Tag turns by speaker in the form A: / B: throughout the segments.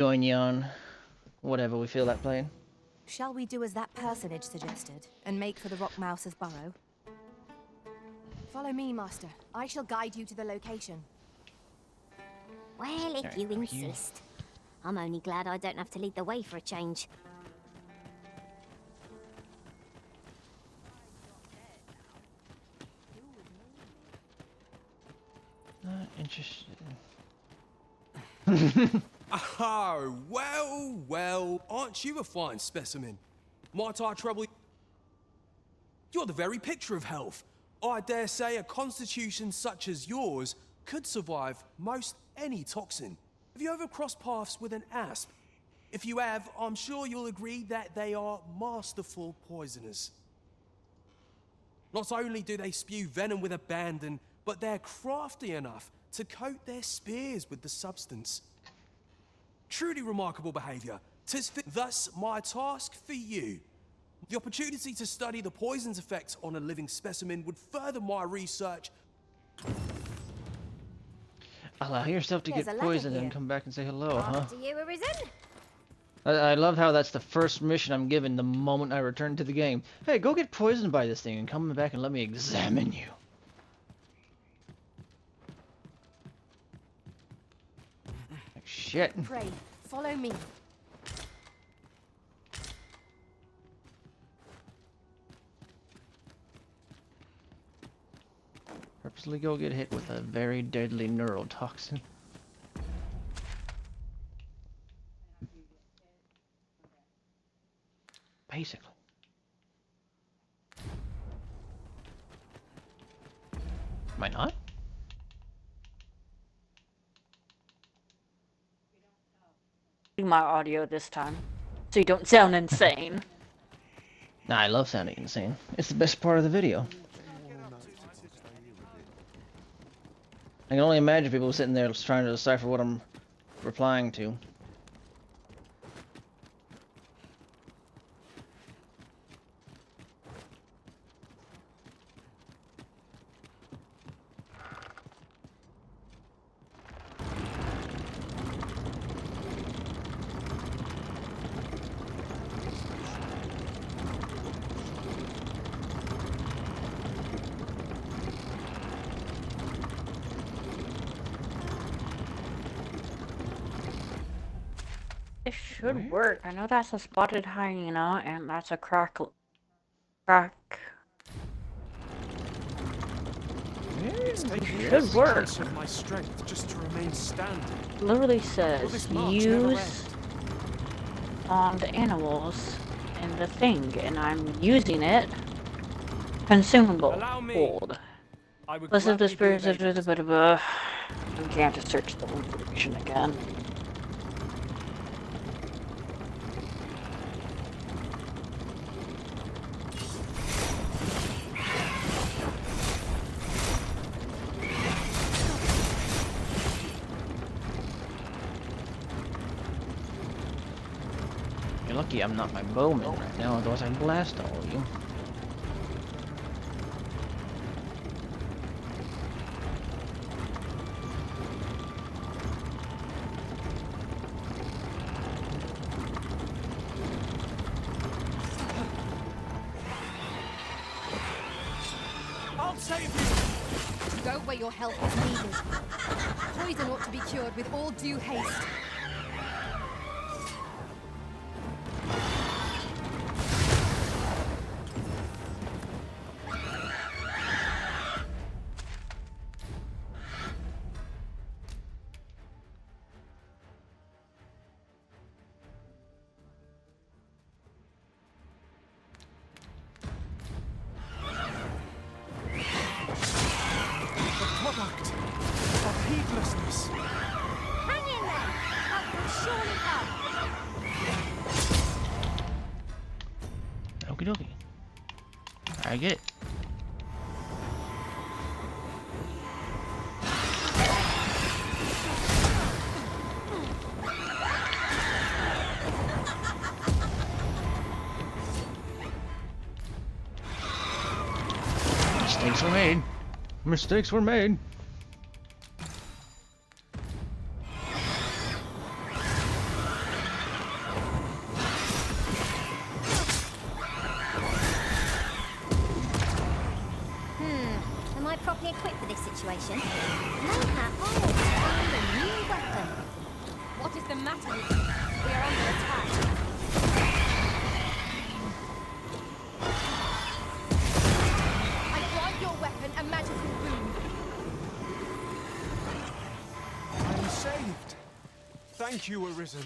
A: join you on whatever we feel like playing.
B: Shall we do as that personage suggested, and make for the Rock Mouse's burrow? Follow me, Master. I shall guide you to the location.
C: Well, if
A: Right,
C: you
A: over here.
C: insist. I'm only glad I don't have to lead the way for a change.
A: Not interested.
D: Oh, well, aren't you a fine specimen? Might I trouble you? You're the very picture of health. I dare say a constitution such as yours could survive most any toxin. Have you ever crossed paths with an asp? If you have, I'm sure you'll agree that they are masterful poisoners. Not only do they spew venom with abandon, but they're crafty enough to coat their spears with the substance. Truly remarkable behaviour. Thus, my task for you. The opportunity to study the poison's effects on a living specimen would further my research.
A: Allow yourself to
B: There's
A: get
B: a letter
A: poisoned and
B: here.
A: come back and say hello, huh?
C: After you, Arisen.
A: I love how that's the first mission I'm given the moment I return to the game. Hey, go get poisoned by this thing and come back and let me examine you. Like shit.
B: Pray, follow me.
A: Purposely go get hit with a very deadly neurotoxin. Basically. Am I not?
E: My audio this time, so you don't sound insane.
A: Nah, I love sounding insane. It's the best part of the video. I can only imagine people sitting there trying to decipher what I'm replying to.
E: It should work. I know that's a spotted hyena, and that's a crack. It should work.
D: Of my strength just to remain standing.
E: Literally
D: Will
E: says
D: this march never
E: use on the animals in the thing, and I'm using it. Consumable.
D: Allow me.
E: Hold.
D: I would
E: Listen to the
D: gladly be
E: spirits of
D: evaded.
E: the bit of a. I'm going to search the information again.
A: You're lucky I'm not my bowman right now, otherwise I'd blast all of you.
D: I'll save you.
B: Go where your help is needed. Poison ought to be cured with all due haste.
D: The product of heedlessness.
C: Hang in there. Help will surely come.
A: Okie dokie. I get it. Mistakes were made. Mistakes were made.
B: matter with you? We are under attack. I grant your weapon a magical boon.
D: I'm saved. Thank you, Arisen.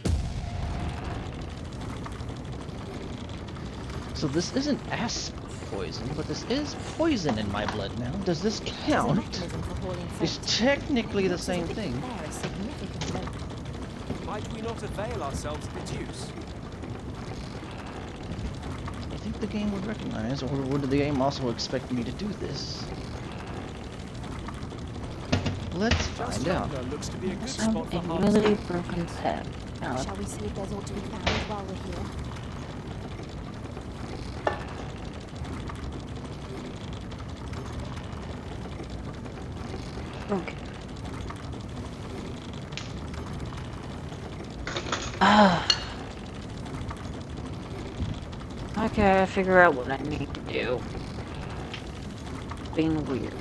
A: So this isn't asp poison, but this is poison in my blood now. Does this
B: There's a
A: count?
B: mechanism for hauling
A: It's
B: freight.
A: technically the
B: Looks as
A: same
B: if it
A: thing.
B: could bear a significant load.
D: Might we not avail ourselves of its use?
A: I think the game would recognize, or would the game also expect me to do this? Let's find out.
D: Yonder looks to be a good
E: Some
D: spot for
E: a
D: harvesting.
E: really broken pet. Now,
B: Shall we see if there's aught to be found while we're here?
E: okay. Ah. Okay, I figure out what I need to do. Being weird.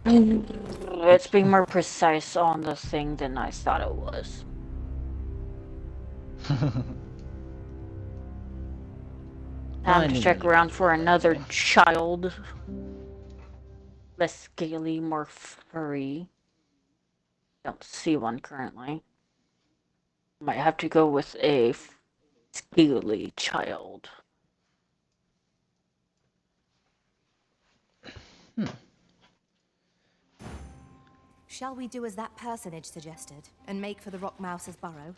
E: It's being more precise on the thing than I thought it was. Time to check around for another child. Less scaly, more furry. Don't see one currently. Might have to go with a scaly child.
B: Shall we do as that personage suggested, and make for the Rock Mouse's burrow?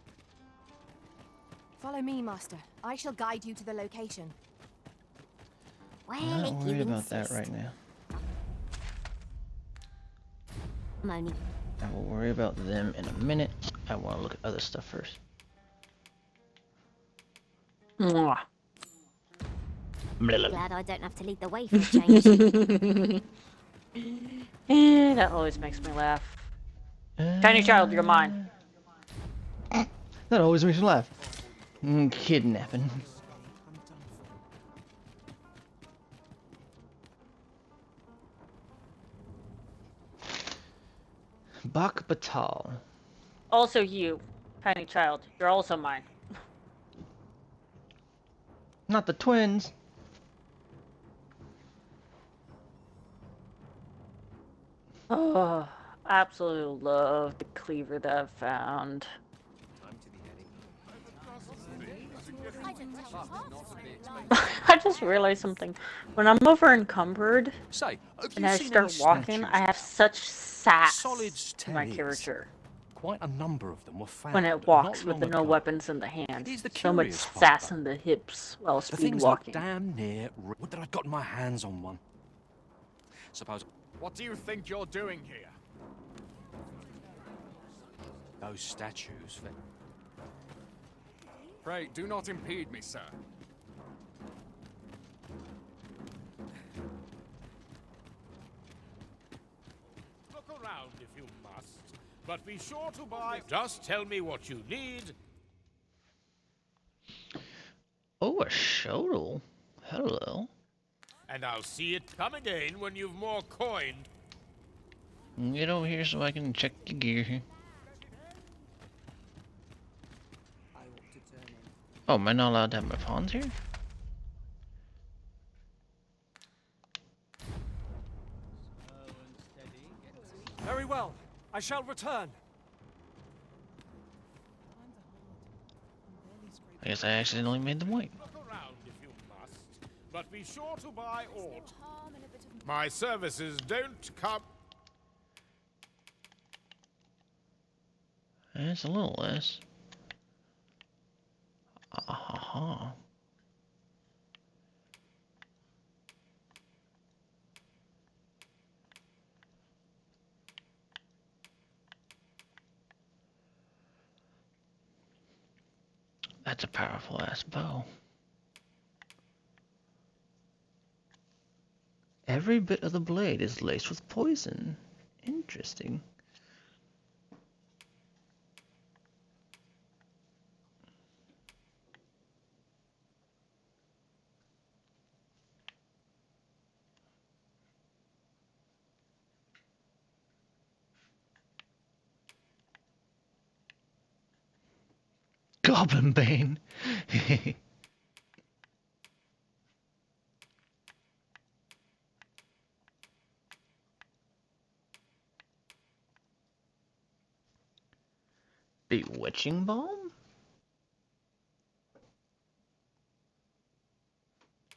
B: Follow me, Master. I shall guide you to the location.
C: Well,
A: I'm
C: if
A: not
C: you
A: worried about that
C: insist.
A: right now.
C: I'm only
A: I will worry about them in a minute. I want to look at other stuff first.
E: Mwah.
C: glad I don't have to lead the way for a change.
E: That always makes me laugh. Tiny child, you're mine.
A: That always makes me laugh. Kidnapping. Bak Batal.
E: Also you, tiny child, you're also mine.
A: Not the twins.
E: Oh, absolutely love the cleaver that I've found. I just realized something. When I'm over encumbered
D: Say, have
E: and
D: you
E: I
D: seen
E: start
D: any
E: walking,
D: statues?
E: I have such sass
D: Solids
E: to my
D: tell
E: character
D: Quite a number of them were found
E: when it
D: not
E: walks with
D: long
E: the no
D: ago.
E: weapons in the hand.
D: Here's the
E: So much
D: curious part,
E: sass
D: though.
E: in the hips while
D: The
E: speed
D: things look
E: walking.
D: damn near. Would that I'd gotten my hands on one. Suppose
F: What do you think you're doing here?
D: those statues.
F: Pray, do not impede me, sir.
G: Look around if you must, but be sure to buy. Just tell me what you need.
A: Oh, a Shodel. Hello.
G: And I'll see it come again when you've more coin.
A: Get over here so I can check your gear. Oh, am I not allowed to have my pawns here?
D: Very well. I shall return.
A: I guess I accidentally made them wait.
G: Look around if you must, but be sure to buy aught. My services don't come.
A: It's a little less. Aha. That's a powerful ass bow. Every bit of the blade is laced with poison. Interesting. Goblin Bane. Bewitching Balm?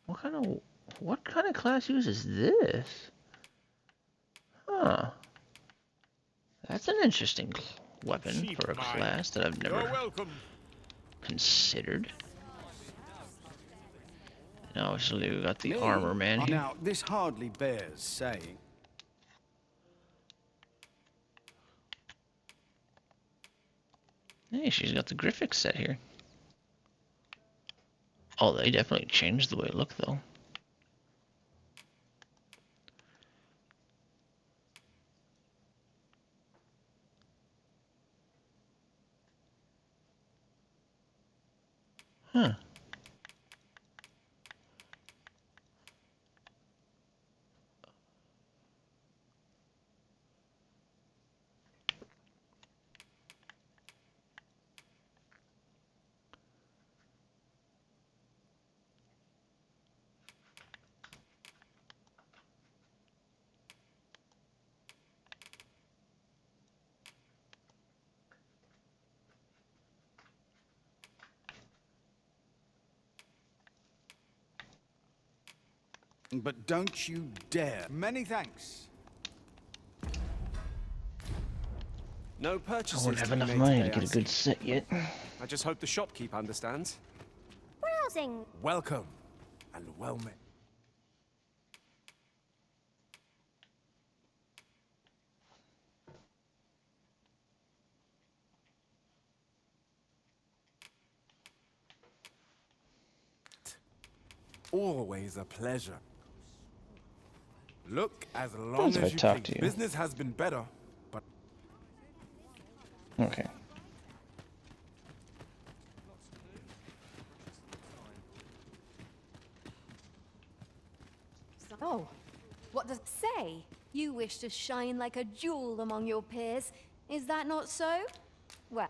A: What kind of class uses this? Huh. That's an interesting weapon
G: Cheap
A: for a
G: mine.
A: class that I've
G: You're
A: never
G: welcome.
A: considered. And obviously we got the armor man here.
H: Now, this hardly bears saying.
A: Hey, she's got the graphics set here. Oh, they definitely changed the way it looked, though. Huh.
H: But don't you dare. Many thanks.
I: No
A: I
I: purchases
A: won't have
I: to be
A: enough
I: made
A: money to
I: today,
A: get
I: I
A: a
I: see.
A: good set yet.
I: I just hope the shopkeep understands.
C: Browsing.
H: Welcome and well met.
J: Always a pleasure. Look, as long
A: Depends if I
J: as you
A: talk
J: please.
A: to you.
J: Business has been better, but
A: Okay.
B: Oh, what does it say? You wish to shine like a jewel among your peers. Is that not so? Well,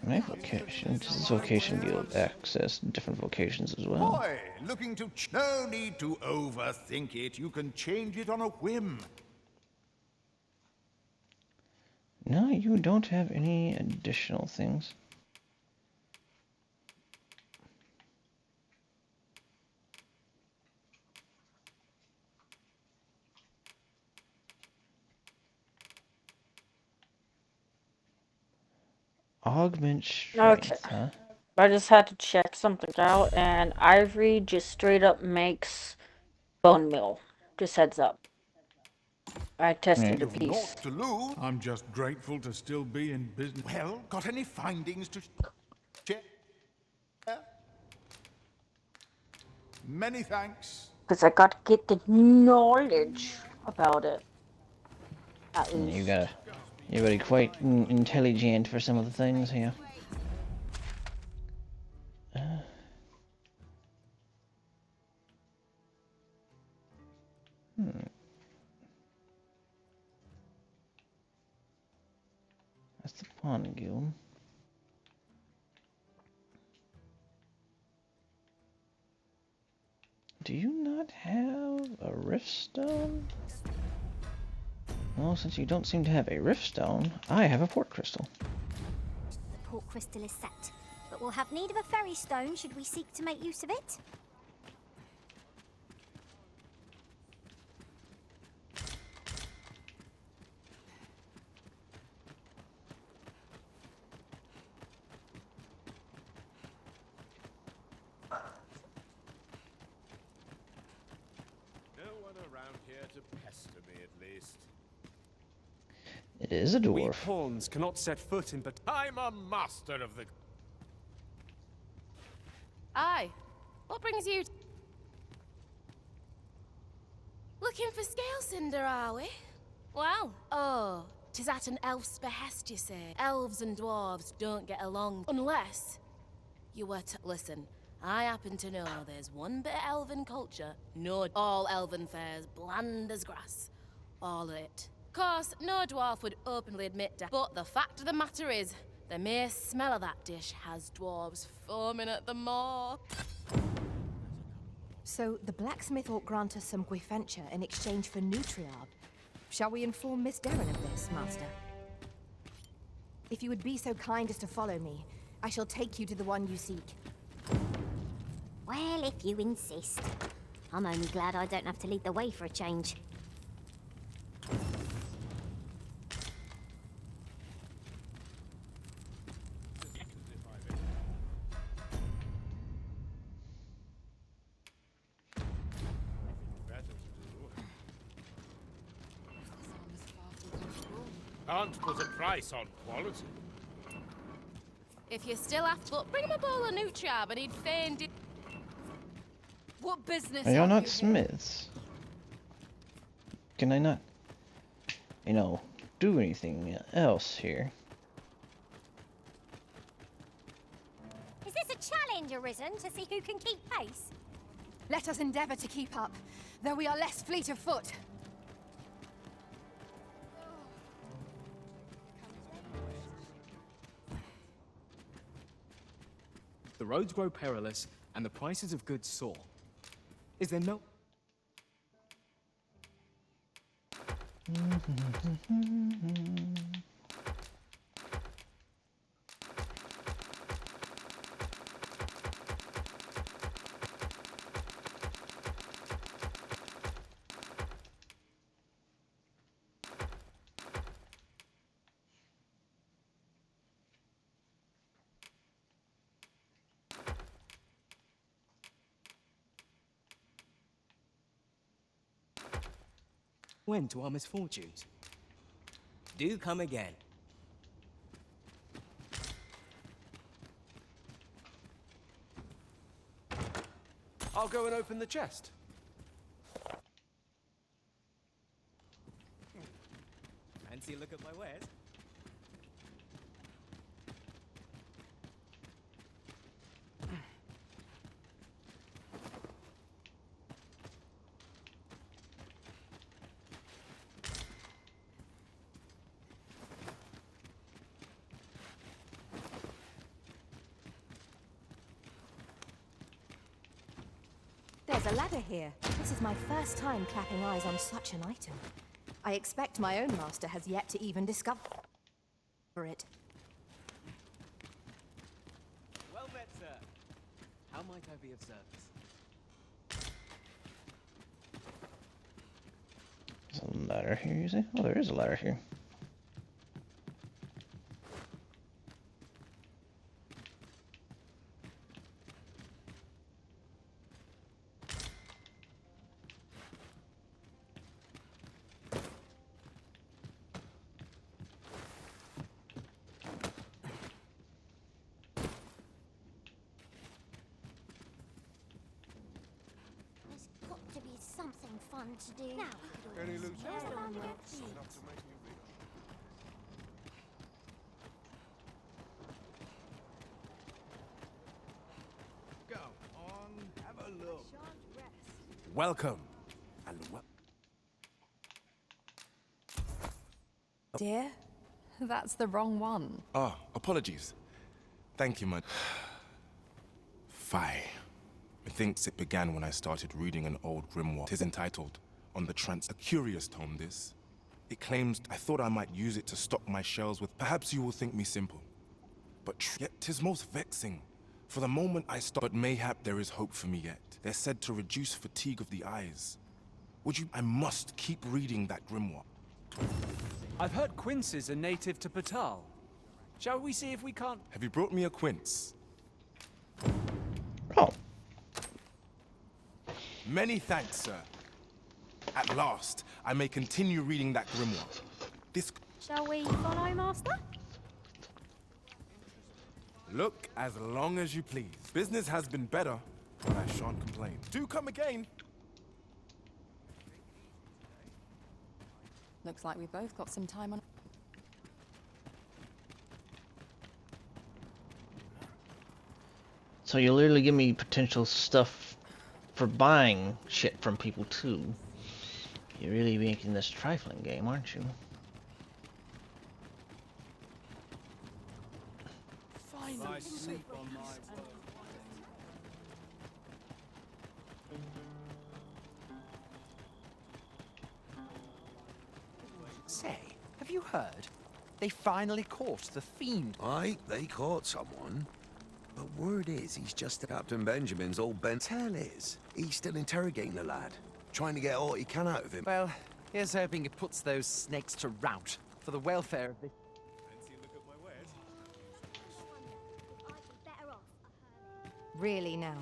A: My vocation. Does this vocation deal access to different vocations as well?
K: Boy, looking to... No need to overthink it. You can change it on a whim.
A: No, you don't have any additional things. Augment strength,
E: Okay.
A: huh?
E: I just had to check something out, and ivory just straight up makes bone meal. Just heads up. I tested a
K: You've
E: piece.
K: naught to lose.
G: I'm just grateful to still be in business.
K: Well, got any findings to share? Many thanks.
E: Because I got to get the knowledge about it. At
A: And
E: least.
A: you're very quite intelligent for some of the things here. That's the Pawn Guild. Do you not have a Rift Stone? Well, since you don't seem to have a Rift Stone, I have a Port Crystal.
C: The port crystal is set, but we'll have need of a fairy stone should we seek to make use of it.
G: No one around here to pester me, at least.
A: It is a
I: We
A: dwarf.
I: pawns cannot set foot in, but
G: I'm a master of the...
L: Aye. What brings you... Looking for Scale Cinder, are we? Well, oh, 'tis at an elf's behest, you say. Elves and dwarves don't get along unless you were to... Listen, I happen to know there's one bit of elven culture, no, all elven fare's bland as grass. All of it. Course, no dwarf would openly admit that, but the fact of the matter is, the mere smell of that dish has dwarves foaming at the maw.
B: So the blacksmith ought grant us some Guifenture in exchange for Nutriarb. Shall we inform Miss Derrin of this, Master? If you would be so kind as to follow me, I shall take you to the one you seek.
C: Well, if you insist. I'm only glad I don't have to lead the way for a change.
G: Can't put a price on quality.
L: If you're still after, bring him a bowl of Nutriab and he'd fain do.
B: What business?
A: Are y'all not smiths? Can I not, you know, do anything else here?
C: Is this a challenge arisen to see who can keep pace?
B: Let us endeavor to keep up, though we are less fleet of foot.
I: The roads grow perilous, and the prices of goods soar. Is there no... When to our misfortunes?
M: Do come again.
I: I'll go and open the chest.
M: Fancy a look at my wares?
B: There's a ladder here. This is my first time clapping eyes on such an item. I expect my own master has yet to even discover it.
M: Well met, sir. How might I be of service?
A: There's a ladder here, you see? Oh, there is a ladder here.
C: There's got to be something fun to do. Now,
J: Any loose
C: Where's the
J: enough
C: feet?
J: to make me rich.
K: Go on, have a look.
J: Welcome. And
B: Dear, that's the wrong one.
J: Ah, apologies. Thank you, man. Fie. Methinks it began when I started reading an old grimoire. 'Tis entitled, On the Trans... A curious tome, this. It claims I thought I might use it to stock my shelves with... Perhaps you will think me simple. But yet 'tis most vexing. For the moment I stop, but mayhap there is hope for me yet. They're said to reduce fatigue of the eyes. Would you... I must keep reading that grimoire.
I: I've heard quinces are native to Patal. Shall we see if we can't...
J: Have you brought me a quince?
A: Oh.
J: Many thanks, sir. At last, I may continue reading that grimoire. This...
C: Shall we follow, Master?
J: Look as long as you please. Business has been better, but I shan't complain. Do come again.
B: Looks like we've both got some time on.
A: So you literally give me potential stuff for buying shit from people too. You're really making this trifling game, aren't you?
H: I sleep on my word.
N: Say, have you heard? They finally caught the fiend.
O: Aye, they caught someone. But word is he's just at Captain Benjamin's old bent. Tell is, he's still interrogating the lad, trying to get all he can out of him.
N: Well, here's hoping it puts those snakes to rout for the welfare of this.
B: Really now,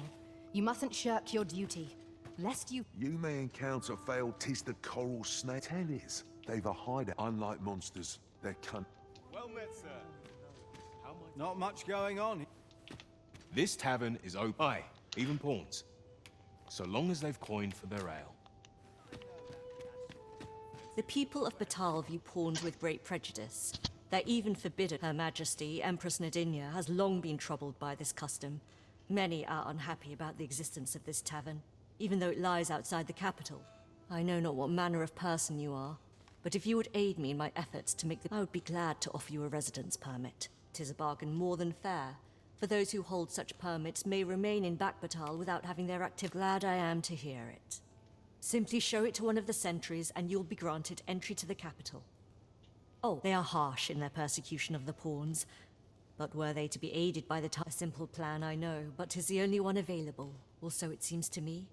B: you mustn't shirk your duty, lest you...
P: You may encounter failed tis the coral snake. Tell is, they've a hideout. Unlike monsters, they're cunt.
H: Well met, sir. Not much going on.
J: This tavern is open. Aye, even pawns. So long as they've coined for their ale.
Q: The people of Batal view pawns with great prejudice. They're even forbidden. Her Majesty, Empress Nadinia, has long been troubled by this custom. Many are unhappy about the existence of this tavern, even though it lies outside the capital. I know not what manner of person you are, but if you would aid me in my efforts to make the... I would be glad to offer you a residence permit. 'Tis a bargain more than fair, for those who hold such permits may remain in Batal without having their active... Glad I am to hear it. Simply show it to one of the sentries and you'll be granted entry to the capital. Oh, they are harsh in their persecution of the pawns, but were they to be aided by the a simple plan, I know, but 'tis the only one available, or so it seems to me.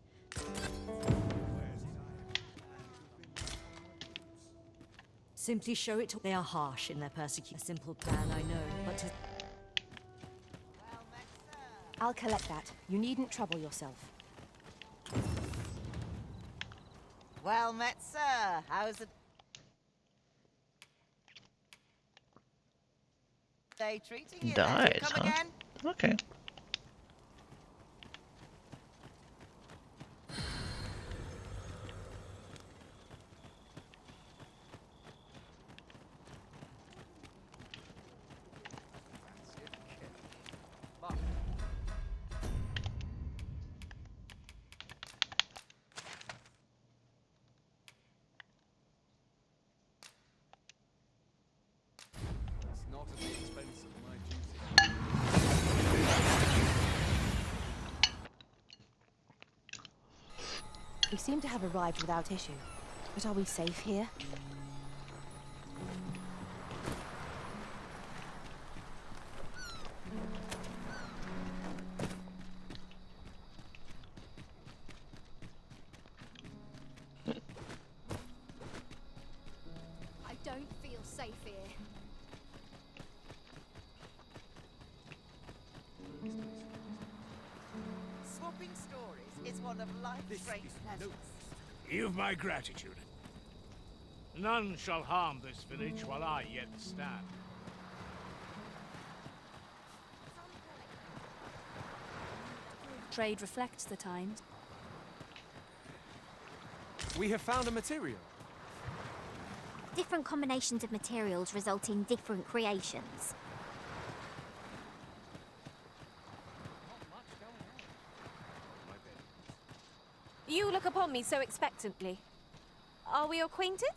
Q: Simply show it to... They are harsh in their persecution. A simple plan, I know, but 'tis...
B: I'll collect that. You needn't trouble yourself.
R: Well met, sir. How's it? They treating you?
A: Dies,
R: Come
A: huh?
R: again?
A: Okay.
I: It's not at the expense of my duty.
B: We seem to have arrived without issue. But are we safe here?
C: I don't feel safe here.
R: Swapping stories is one of life's great pleasures.
G: You've my gratitude. None shall harm this village while I yet stand.
S: Trade reflects the times.
I: We have found a material.
C: Different combinations of materials result in different creations.
S: You look upon me so expectantly. Are we acquainted?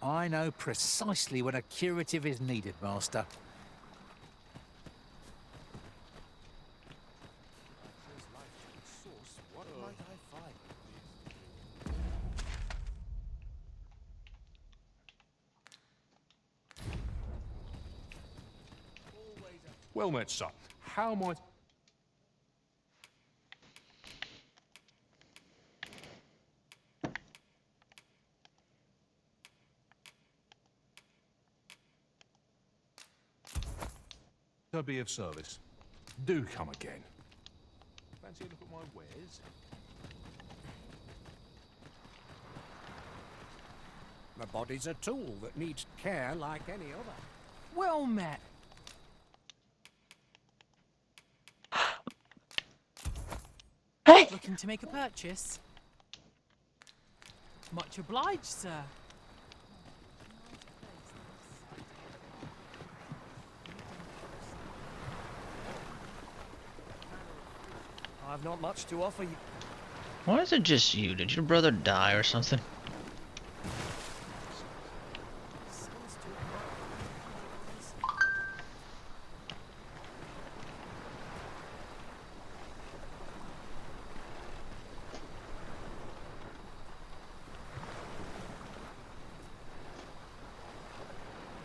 T: I know precisely when a curative is needed, Master.
H: What might I find?
G: Well met, sir. How might...
P: To be of service. Do come again. Fancy a look at my wares?
M: My body's a tool that needs care like any other.
N: Well met.
U: Looking to make a purchase? Much obliged, sir.
N: I've not much to offer you.
A: Why is it just you? Did your brother die or something?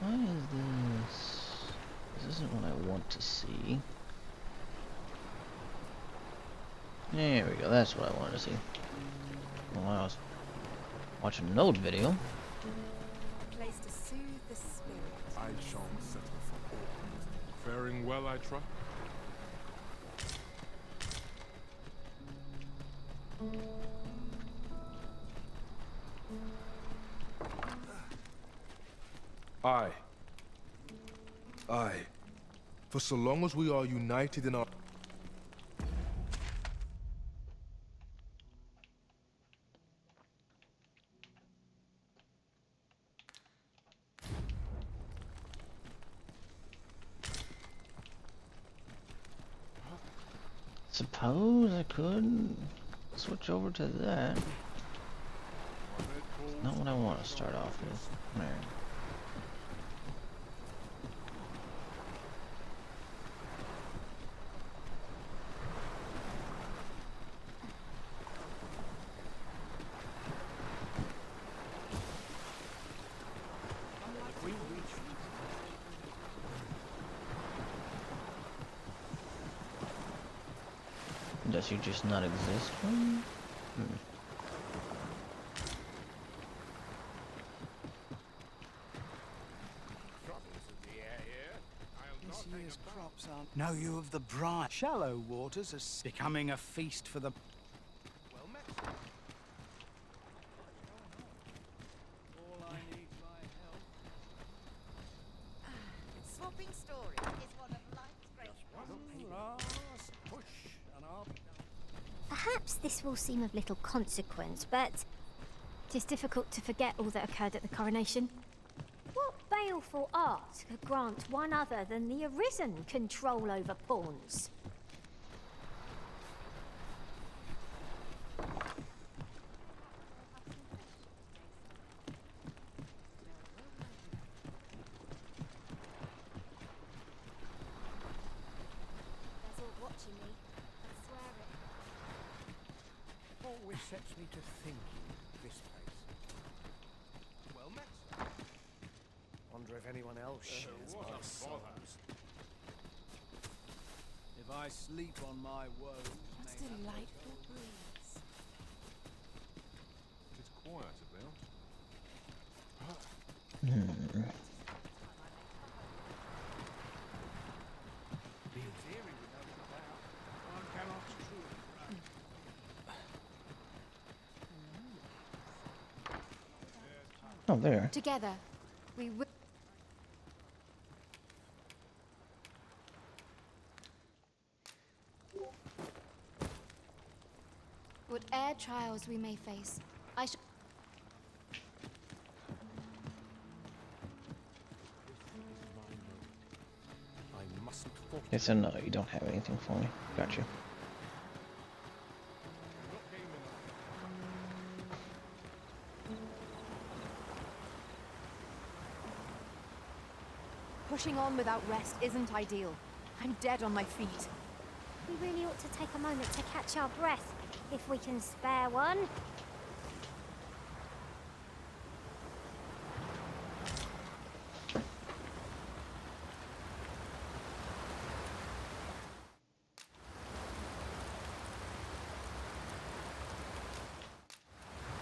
A: Why is this? This isn't what I want to see. There we go, that's what I wanted to see. Well, I was watching an old video.
B: A place to soothe the spirit.
P: I shan't settle for all. Faring well, I trust? Aye. Aye. For so long as we are united in our...
A: Suppose I could switch over to that. Not what I want to start off with. There. Does he just not exist? Hmm.
N: This year's crops aren't. Know you of the brine. Shallow waters are becoming a feast for the. Well met. All I need my help.
R: Swapping stories is one of life's great
N: Last push, and I'll be done.
C: Perhaps this will seem of little consequence, but it is difficult to forget all that occurred at the coronation. What baleful art could grant one other than the Arisen control over pawns? They're all watching me. I swear it.
T: Always sets me to thinking, this place.
N: Well met. Wonder if anyone else shares my sorrows. If I sleep on my woes, may
B: Delightful breeze.
P: It's quiet about.
T: One cannot
A: Oh, there.
B: Together, we will. Whate'er trials we may face, I shall.
P: I mustn't force
A: Okay, so no, you don't have anything for me. Got you.
B: Pushing on without rest isn't ideal. I'm dead on my feet.
C: We really ought to take a moment to catch our breath, if we can spare one.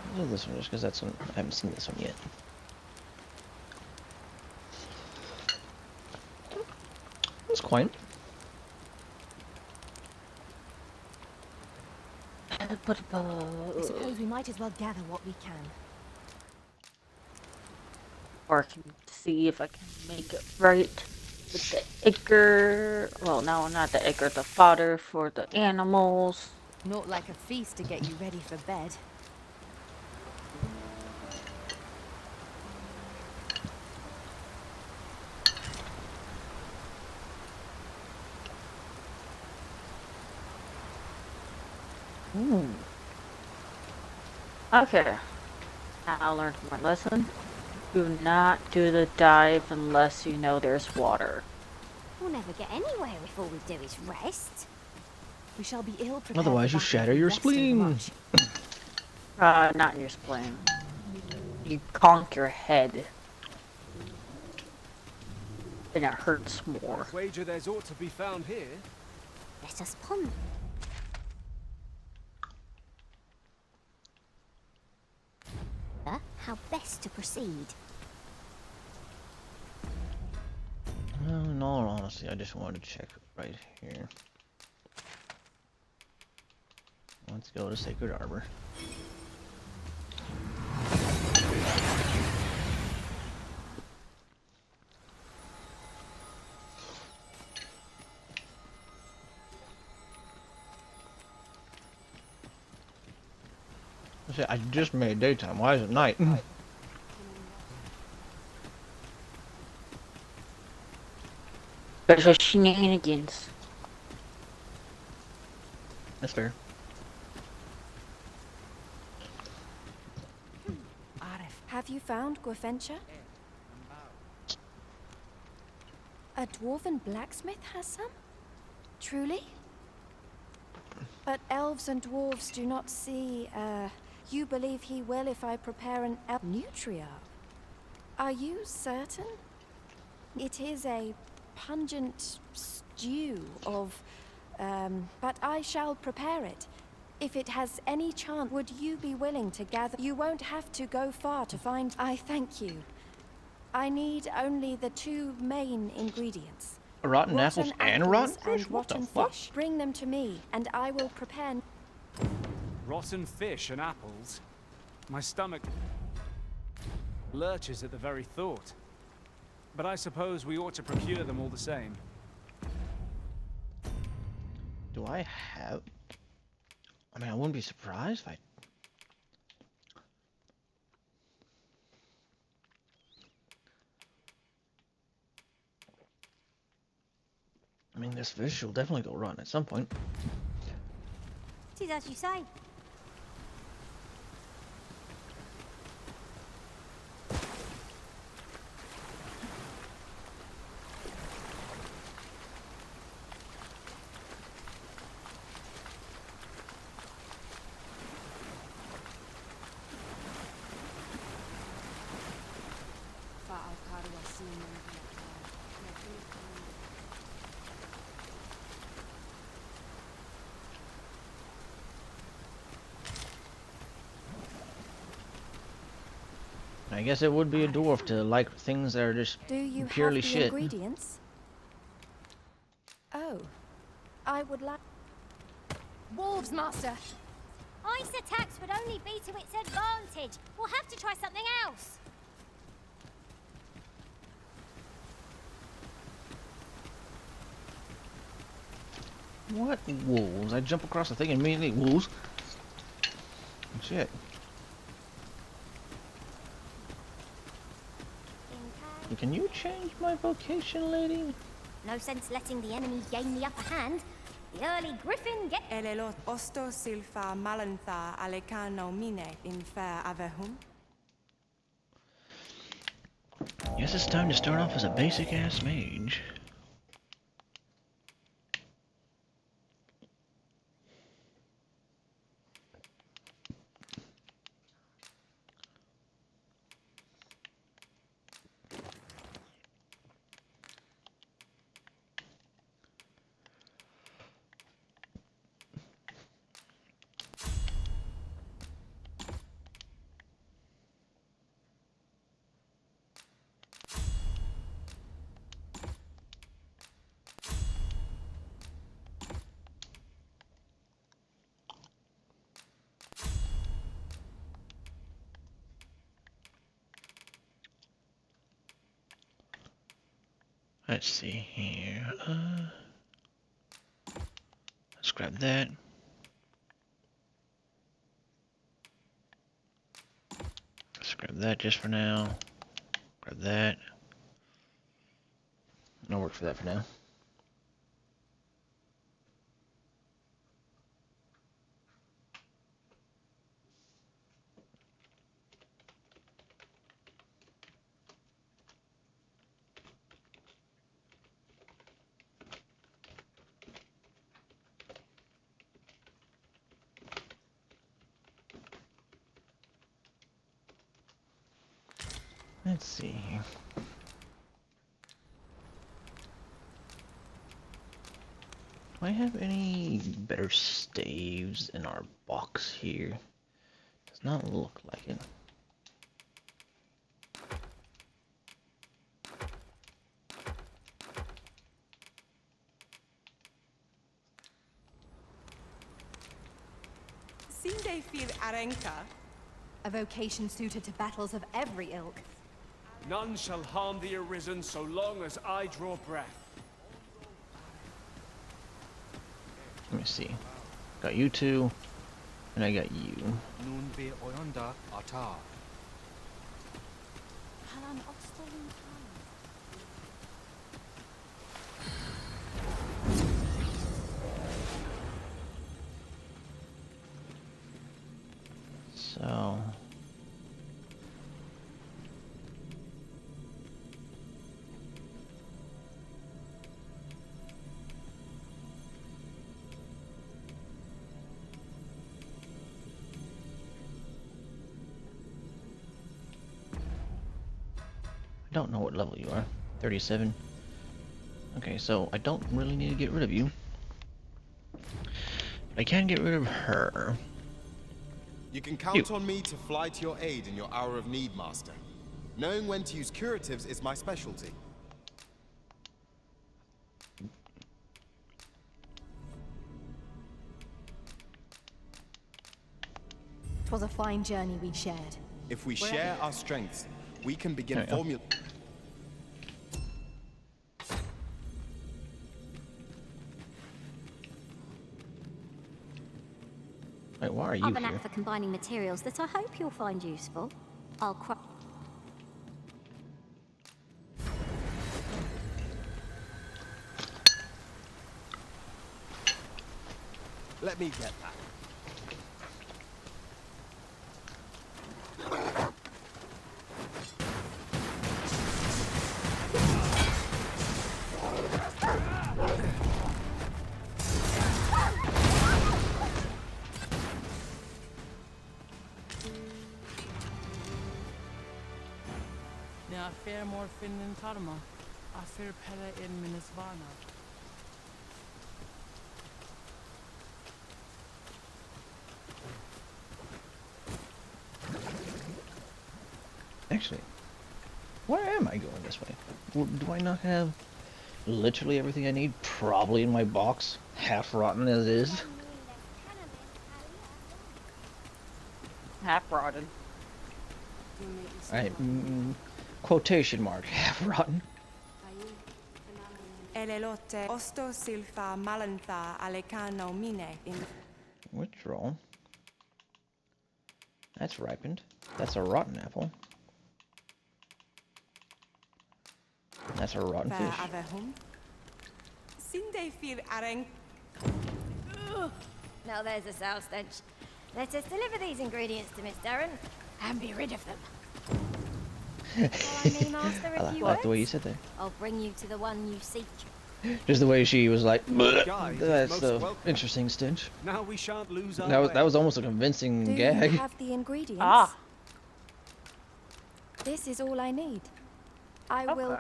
A: I'll do this one just because that's one I haven't seen this one yet. It's quaint.
B: I suppose we might as well gather what we can.
E: Or I can see if I can make it right with the acre. Well, no, not the acre, the fodder for the animals.
B: Not like a feast to get you ready for bed.
E: Ooh. Okay. Now I learned my lesson. Do not do the dive unless you know there's water.
C: We'll never get anywhere if all we do is rest.
B: We shall be ill prepared.
A: Otherwise, you shatter your spleen.
E: Not in your spleen. You conk your head. And it hurts more.
I: I wager there's ought to be found here.
C: Let us ponder. How best to proceed.
A: Well, in all honesty, I just wanted to check right here. Let's go to Sacred Arbor. I just made daytime. Why is it night?
E: There's shenanigans.
A: That's fair.
B: Have you found Gwefencha? A dwarven blacksmith has some? Truly? But elves and dwarves do not see, you believe he will if I prepare an nutriarch? Are you certain? It is a pungent stew of, but I shall prepare it. If it has any chance, would you be willing to gather? You won't have to go far to find. I thank you. I need only the two main ingredients.
A: Rotten apples and rotten fish?
B: And
A: What the
B: rotten
A: fuck?
B: fish. Bring them to me, and I will prepare.
I: Rotten fish and apples. My stomach lurches at the very thought. But I suppose we ought to procure them all the same.
A: Do I have... I mean, I wouldn't be surprised if I... I mean, this fish will definitely go rotten at some point.
C: It is as you say.
A: I guess it would be a dwarf to like things that are just
B: Do you
A: purely
B: have the
A: shit.
B: ingredients? Oh, I would like. Wolves, master.
C: Ice attacks would only be to its advantage. We'll have to try something else.
A: What wolves? I jump across the thing and immediately wolves. Shit. Can you change my vocation, lady?
C: No sense letting the enemy gain the upper hand. The early griffin get.
U: Elelot osto silfa malantha alecano mine infer avehum.
A: Guess it's time to start off as a basic ass mage. Let's see here. Let's grab that. Let's grab that just for now. Grab that. I'll work for that for now. Let's see here. Do I have any better staves in our box here? Does not look like it.
U: Sinde fir Arenka.
B: A vocation suited to battles of every ilk.
I: None shall harm the Arisen so long as I draw breath.
A: Let me see. Got you two, and I got you.
T: Nun be oyonda ata.
A: So. I don't know what level you are. 37. Okay, so I don't really need to get rid of you. I can get rid of her.
J: You can count on me to fly to your aid in your hour of need, Master. Knowing when to use curatives is my specialty.
B: 'Twas a fine journey we shared.
J: If we share our strengths, we can begin formula.
A: Wait, why are you
C: I've an
A: here?
C: app for combining materials that I hope you'll find useful. I'll
J: Let me get that.
F: Now I fear more Finland Tarma. I fear Pele in Minnesvana.
A: Actually, where am I going this way? Do I not have literally everything I need probably in my box? Half rotten as is.
E: Half rotten.
A: Alright, quotation mark, half rotten.
U: Elelote osto silfa malantha alecano mine in.
A: Withdrawal. That's ripened. That's a rotten apple. That's a rotten fish.
U: Sinde fir Arenka.
C: Now there's a sour stench. Let us deliver these ingredients to Miss Darren and be rid of them.
A: I like the way you said that.
C: I'll bring you to the one you seek.
A: Just the way she was like,
N: Guide is
A: that's
N: most
A: the
N: welcome.
A: interesting stench.
N: Now we shan't lose our
A: That was almost a convincing
B: Do
A: gag.
B: you have the ingredients?
E: Ah.
B: This is all I need. I will.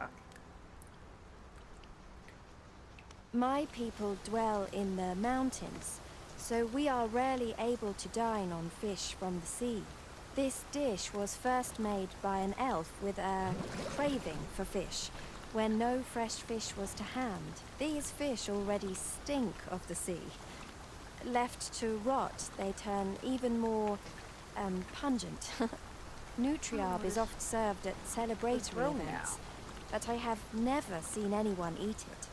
B: My people dwell in the mountains, so we are rarely able to dine on fish from the sea. This dish was first made by an elf with a craving for fish, when no fresh fish was to hand. These fish already stink of the sea. Left to rot, they turn even more pungent. Nutriarb is oft served at celebratory events, but I have never seen anyone eat it.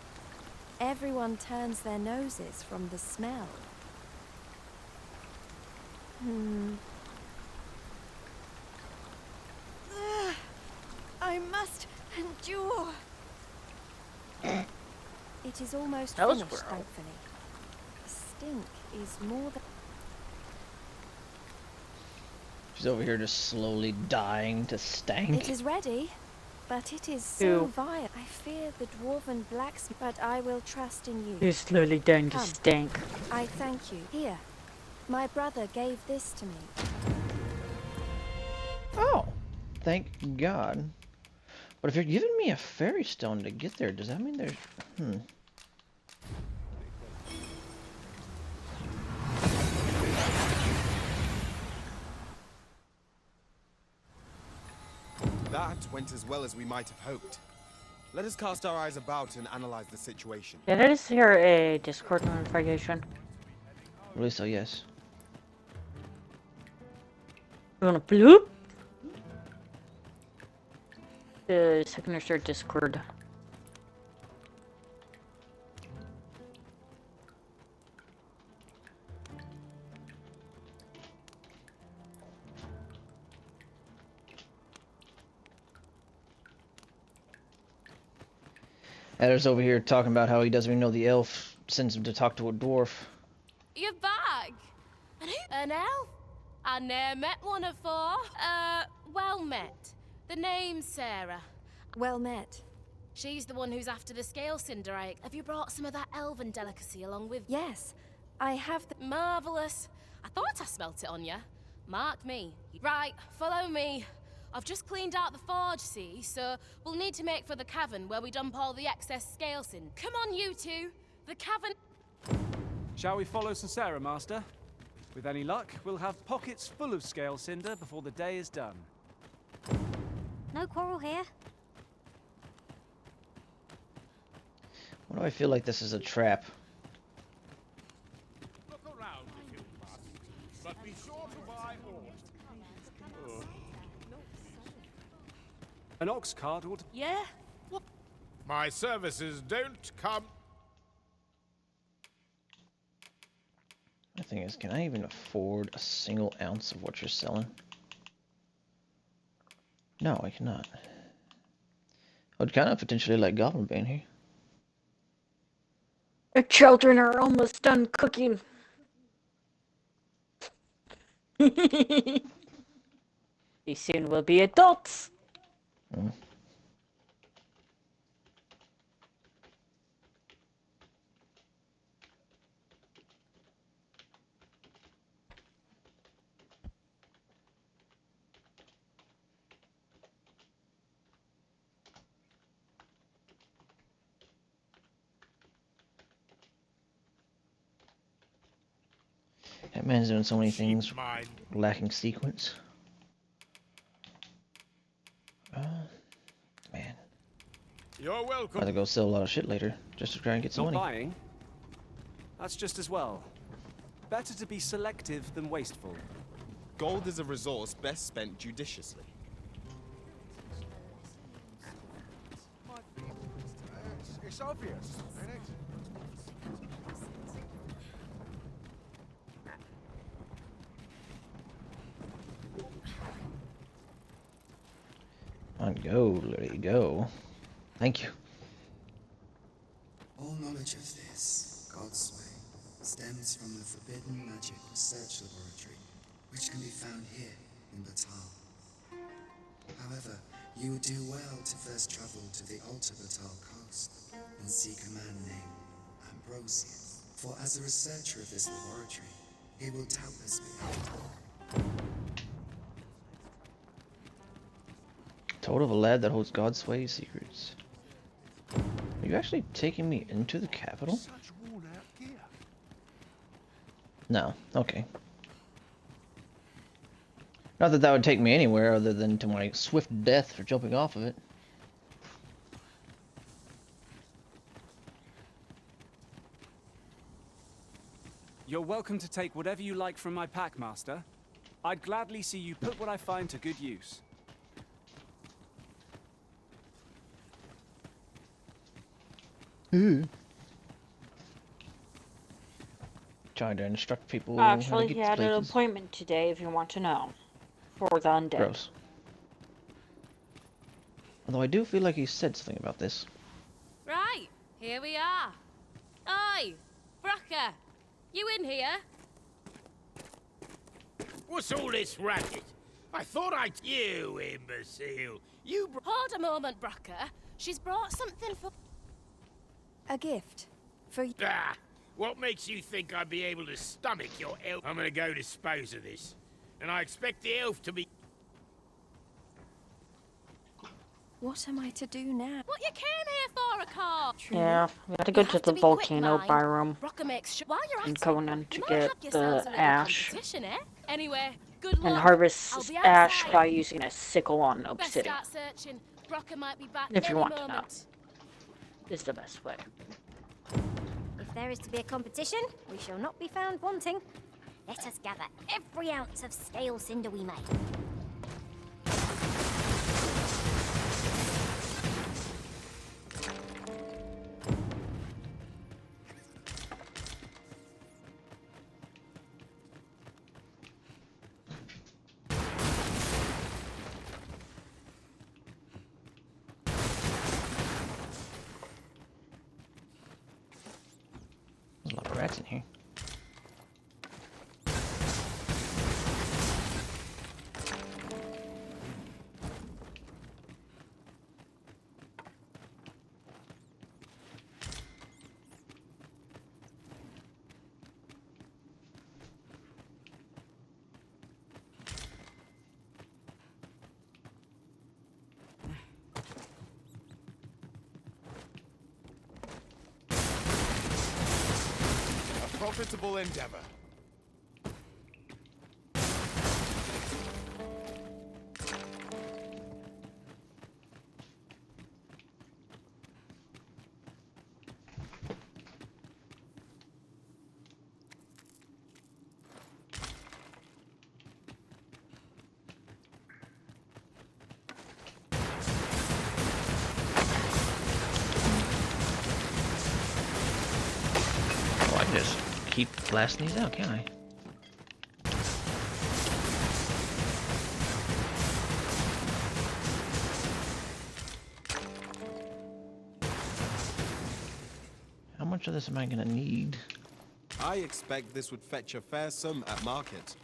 B: Everyone turns their noses from the smell. I must endure. It is almost
E: That was
B: finished,
E: gross.
B: thankfully. The stink is more than...
A: She's over here just slowly dying to stank.
B: It is ready, but it is so
E: Ew.
B: vile. I fear the dwarven blacksmith, but I will trust in you.
E: You're slowly dying to
B: Come.
E: stink.
B: I thank you. Here, my brother gave this to me.
A: Oh, thank God. But if you're giving me a fairy stone to get there, does that mean there's...
J: That went as well as we might have hoped. Let us cast our eyes about and analyze the situation.
E: Did I just hear a Discord notification?
A: At least so, yes.
E: You wanna bloop? The second or third Discord.
A: Adder's over here talking about how he doesn't even know the elf sends him to talk to a dwarf.
L: You're back? An elf? I ne'er met one afore. Well met. The name's Sarah.
B: Well met.
L: She's the one who's after the scale cinder. Have you brought some of that elven delicacy along with you?
B: Yes, I have the...
L: Marvellous. I thought I smelt it on you. Mark me. Right, follow me. I've just cleaned out the forge, see, so we'll need to make for the cavern where we dump all the excess scale cinder. Come on, you two. The cavern...
I: Shall we follow Sarah, Master? With any luck, we'll have pockets full of scale cinder before the day is done.
C: No quarrel here.
A: Why do I feel like this is a trap?
G: Look around if you must, but be sure to buy all.
I: An ox cart ought to...
L: Yeah?
G: What? My services don't come...
A: The thing is, can I even afford a single ounce of what you're selling? No, I cannot. I would kind of potentially like Goblin Bane here.
E: The children are almost done cooking. They soon will be adults.
A: That man's doing so many things, lacking sequence. Man.
G: You're welcome.
A: I'll have to go sell a lot of shit later, just to try and get some
I: Not
A: money.
I: buying? That's just as well. Better to be selective than wasteful.
J: Gold is a resource best spent judiciously.
H: It's obvious, isn't it?
A: On go, let it go. Thank you.
D: All knowledge of this, God's way, stems from the forbidden magic research laboratory, which can be found here in Batal. However, you would do well to first travel to the Alta Batal coast and seek a man named Ambrosius. For as a researcher of this laboratory, he will doubtless be able to...
A: Told of a lad that holds God's sway secrets. Are you actually taking me into the capital? No. Okay. Not that that would take me anywhere other than to my swift death for jumping off of it.
I: You're welcome to take whatever you like from my pack, Master. I'd gladly see you put what I find to good use.
A: Trying to instruct people
E: Actually,
A: how to
E: he
A: get
E: had
A: to
E: an
A: places.
E: appointment today, if you want to know, for the undead.
A: Gross. Although I do feel like he said something about this.
L: Right, here we are. Oi, Bracker, you in here?
G: What's all this racket? I thought You imbecile.
L: Hold a moment, Bracker. She's brought something for...
B: A gift. For you.
G: Ah! What makes you think I'd be able to stomach your elf? I'm gonna go dispose of this. And I expect the elf to be...
B: What am I to do now?
L: What you came here for, a car?
E: Yeah, we had to go to the volcano biome
L: While you're
E: and
L: at it,
E: Conan to
L: you might
E: get
L: have yourselves
E: the
L: a little
E: ash
L: competition, eh? Anyway, good
E: and
L: luck. I'll
E: harvest
L: be
E: ash
L: outside.
E: by using a sickle on
L: Best
E: obsidian.
L: start searching. Brocker might be back
E: If you
L: any
E: want to know,
L: moment.
E: is the best way.
C: If there is to be a competition, we shall not be found wanting. Let us gather every ounce of scale cinder we may.
A: There's a lot of rats in here.
G: A profitable endeavor.
A: Oh, I can just keep blasting these out, can't I? How much of this am I gonna need?
M: I expect this would fetch a fair sum at market.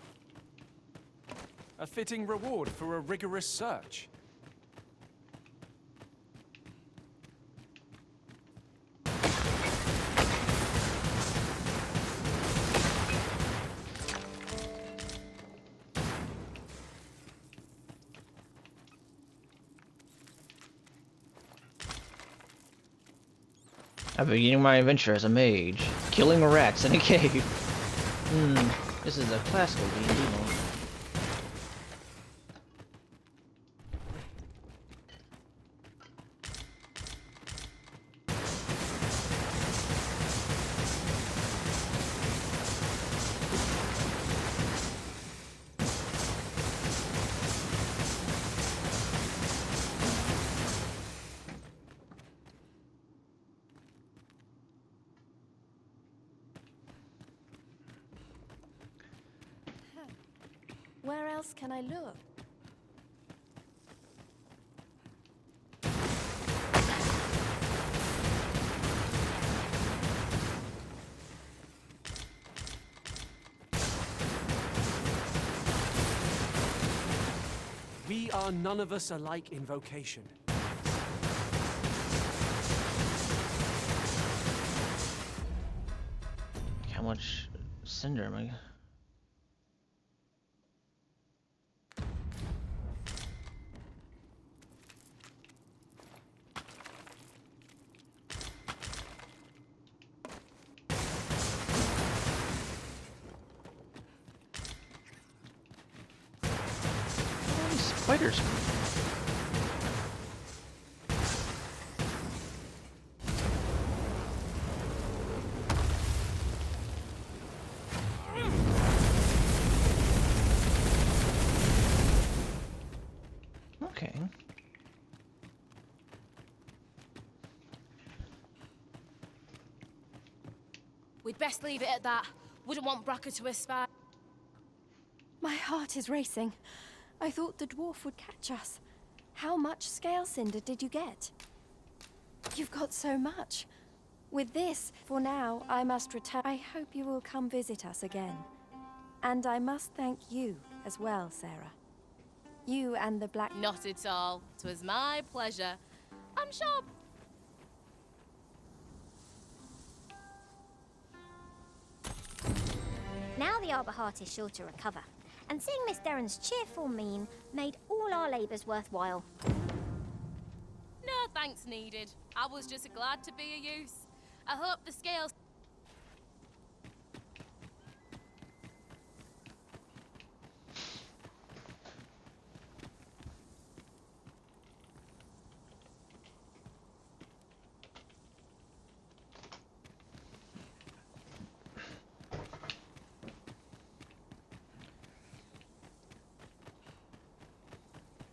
I: A fitting reward for a rigorous search.
A: I'm beginning my adventure as a mage, killing rats in a cave. This is a classical D&D mode.
B: Where else can I look?
I: We are none of us alike in vocation.
A: How much cinder am I? Spiders. Okay.
L: We'd best leave it at that. Wouldn't want Bracker to espy.
B: My heart is racing. I thought the dwarf would catch us. How much scale cinder did you get? You've got so much. With this, for now, I must return. I hope you will come visit us again. And I must thank you as well, Sarah. You and the black...
L: Not at all. 'Twas my pleasure. I'm sure...
C: Now the Arbor Heart is sure to recover, and seeing Miss Darren's cheerful mien made all our labours worthwhile.
L: thanks needed. I was just glad to be of use. I hope the scales...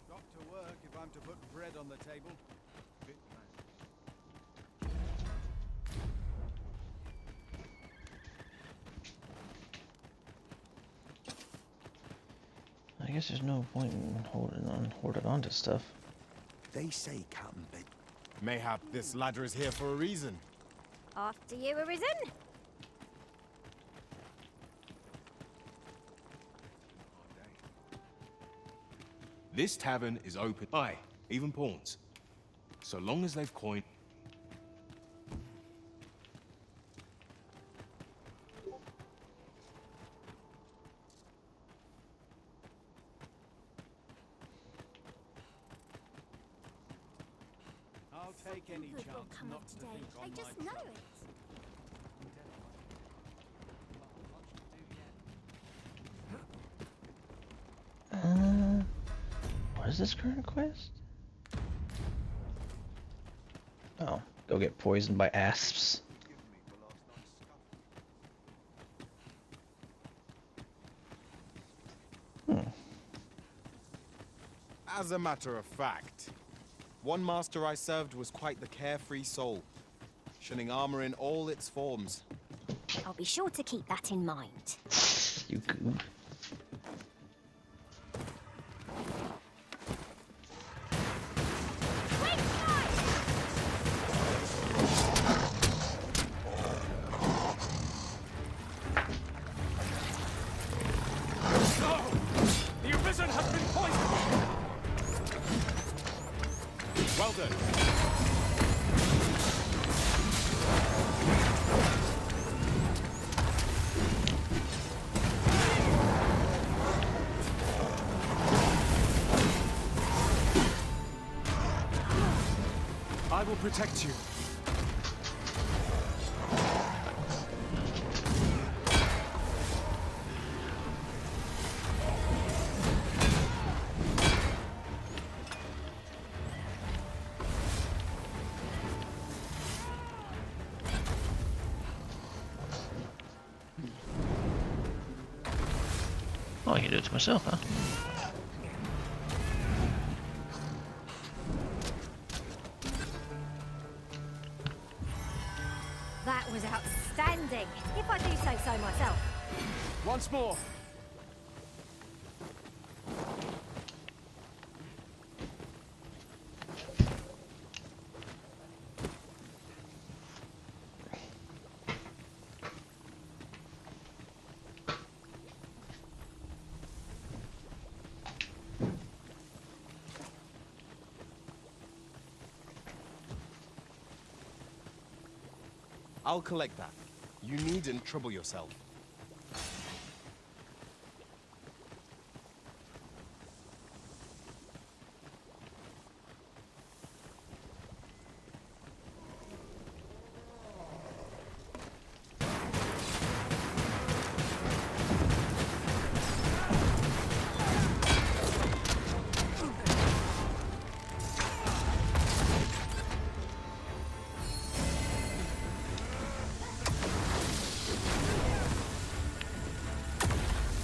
H: Got to work if I'm to put bread on the table.
A: I guess there's no point in holding on to stuff.
O: They say Captain Ben.
J: Mayhap this ladder is here for a reason.
C: After you, Arisen.
J: This tavern is open. Aye, even pawns. So long as they've coined.
H: I'll take any
C: Good will
H: chance
C: come
H: not
C: of
H: to
C: today.
H: think on
C: I
H: my
C: just know it.
A: What is this current quest? Oh, go get poisoned by asps.
J: As a matter of fact, one master I served was quite the carefree soul, shunning armor in all its forms.
C: I'll be sure to keep that in mind.
A: You goob.
I: The Arisen has been poisoned!
J: Well done.
I: I will protect you.
A: Oh, I can do it to myself, huh?
C: That was outstanding, if I do say so myself.
I: Once more.
J: I'll collect that. You needn't trouble yourself.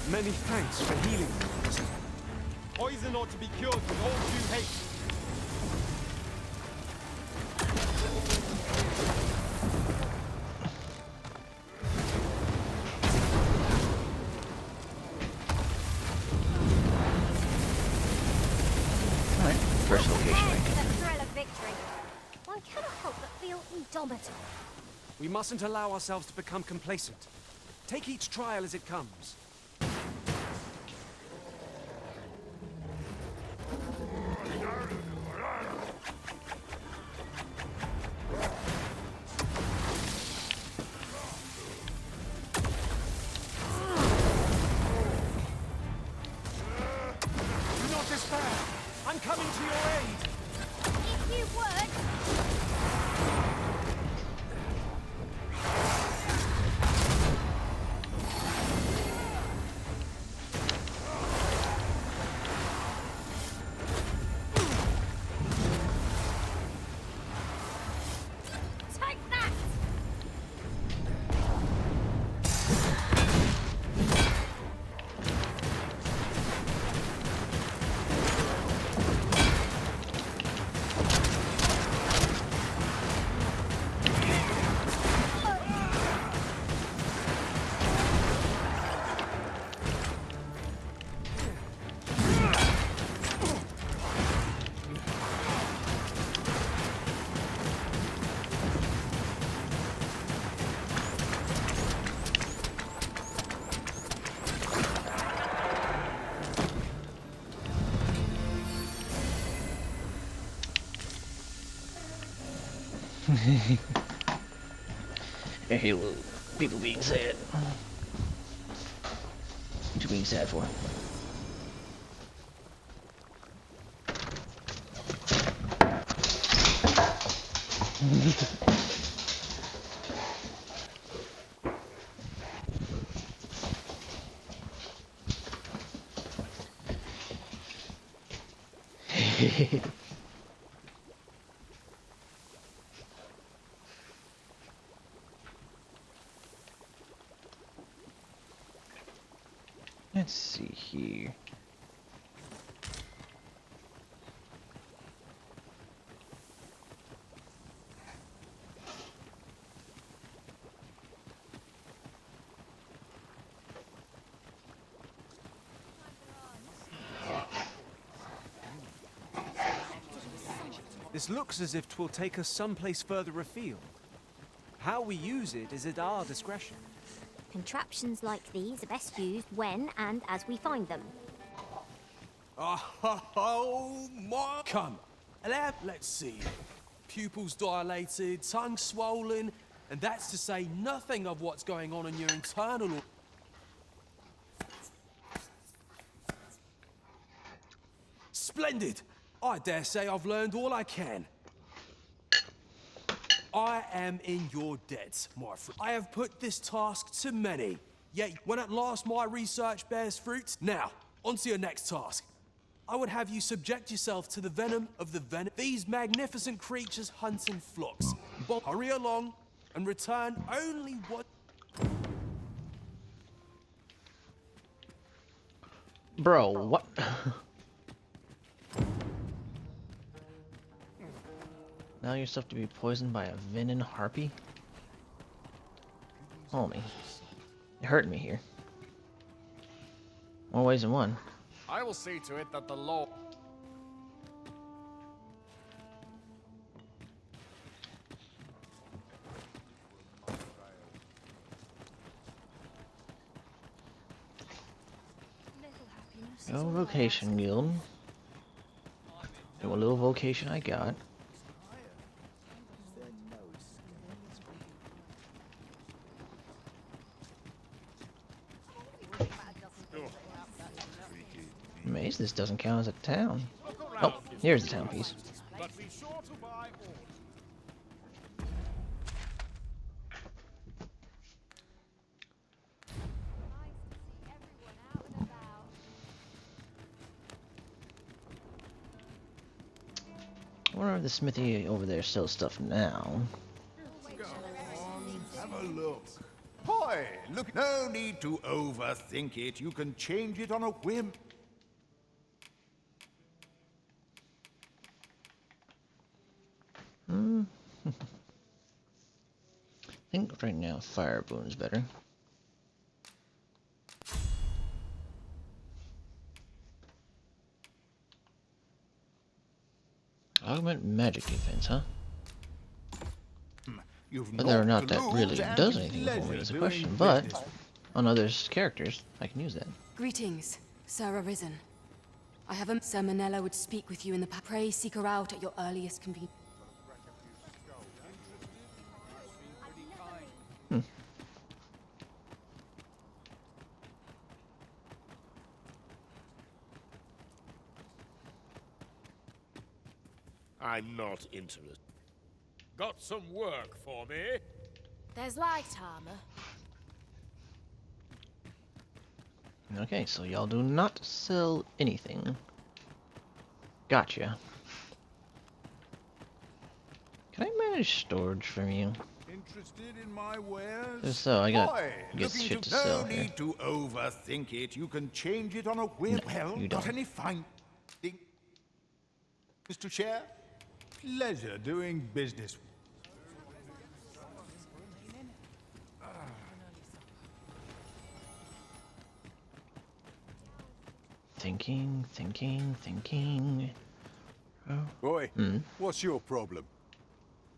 I: Many thanks for healing me.
J: Poison ought to be cured with all due haste.
A: Alright, first location
C: The thrill of victory. One cannot help but feel indomitable.
I: We mustn't allow ourselves to become complacent. Take each trial as it comes. Do not despair! I'm coming to your aid!
C: If you would,
A: I hate little people being sad. What you being sad for? Let's see here.
I: This looks as if 'twill take us someplace further afield. How we use it is at our discretion.
C: Contraptions like these are best used when and as we find them.
K: Oh my! Come, let's see. Pupils dilated, tongue swollen, and that's to say nothing of what's going on in your internal. Splendid! I dare say I've learned all I can. I am in your debt, my friend. I have put this task to many, yet when at last my research bears fruit, now, on to your next task. I would have you subject yourself to the venom of the venom. These magnificent creatures hunt in flocks. But hurry along and return only what...
A: Bro, what? Allow yourself to be poisoned by a venom harpy? Homie. It hurt me here. More ways than one.
G: I will see to it that the law...
A: Oh, vocation guild. And what little vocation I got. Amazed this doesn't count as a town. Oh, here's the town piece.
G: But be sure to buy all.
A: I wonder if the smithy over there sells stuff now.
V: Have a look. Boy, look, no need to overthink it. You can change it on a whim.
A: I think right now fire boon is better. Augment magic defense, huh? Whether or not that really does anything for me is a question, but on others' characters, I can use that.
W: Greetings, Sir Arisen. I have a... Sir Manella would speak with you in the... Pray seek her out at your earliest convenience.
G: I'm not interested. Got some work for me?
L: There's light armor.
A: Okay, so y'all do not sell anything. Gotcha. Can I manage storage from you?
V: Interested in my wares?
A: If so, I got
V: Boy,
A: shit to
V: no
A: sell here.
V: need to overthink it. You can change it on a whim.
A: No,
V: well,
A: you
V: got
A: don't.
V: any finding, Mr. Chair? Pleasure doing business.
A: Thinking. Oh.
X: Boy, what's your problem?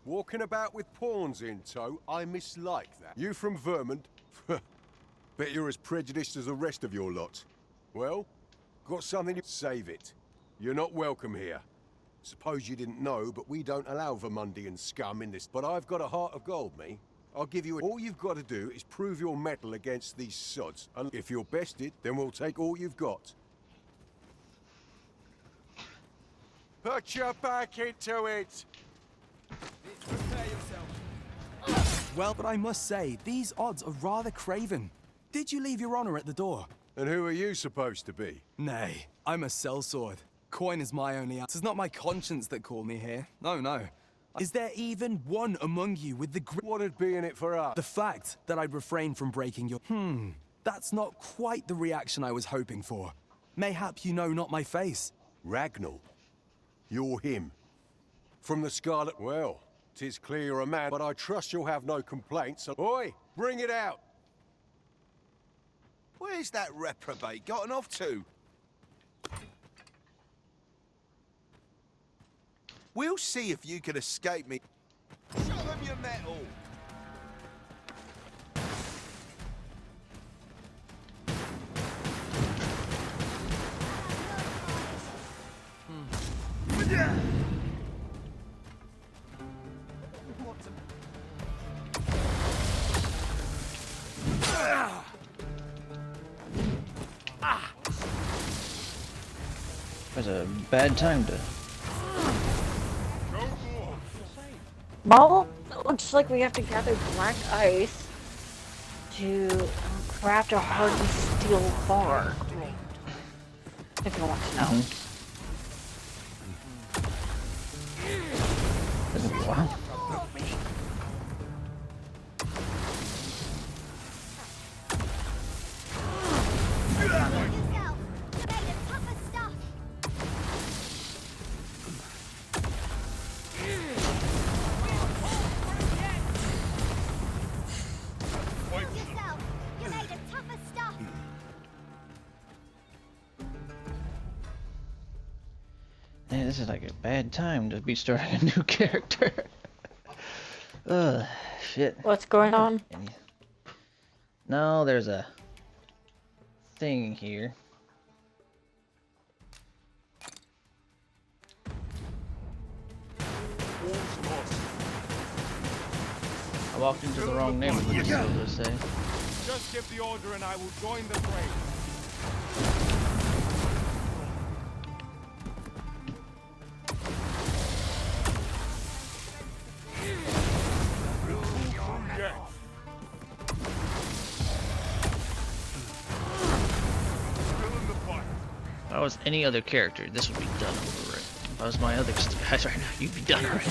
X: Walking about with pawns in tow, I mislike that. You from Vermont? Bet you're as prejudiced as the rest of your lot. Well, got something to save it. You're not welcome here. Suppose you didn't know, but we don't allow Vermundian scum in this. But I've got a heart of gold, me. I'll give you all you've got to do is prove your mettle against these sods. And if you're bested, then we'll take all you've got. Put your back into it!
I: Prepare yourself. Well, but I must say, these odds are rather craven. Did you leave your honor at the door?
X: And who are you supposed to be?
I: Nay, I'm a sellsword. Coin is my only answer. It's not my conscience that called me here. No, no. Is there even one among you with the
X: What'd be in it for us?
I: The fact that I'd refrain from breaking your... That's not quite the reaction I was hoping for. Mayhap you know not my face.
X: Ragnall. You're him. From the Scarlet... Well, 'tis clear you're a man, but I trust you'll have no complaints. So... Oi, bring it out!
O: Where's that reprobate gotten off to? We'll see if you can escape me. Show them your metal!
A: That's a bad time to...
E: Well, it looks like we have to gather black ice to craft a hardened steel bar. If you want to know.
A: Wow. Man, this is like a bad time to be starting a new character. Ugh, shit.
E: What's going on?
A: No, there's a thing here. I walked into the wrong neighborhood, so to say.
G: Just give the order and I will join the fray.
A: If I was any other character, this would be done over right. If I was my other guys right now, you'd be done already.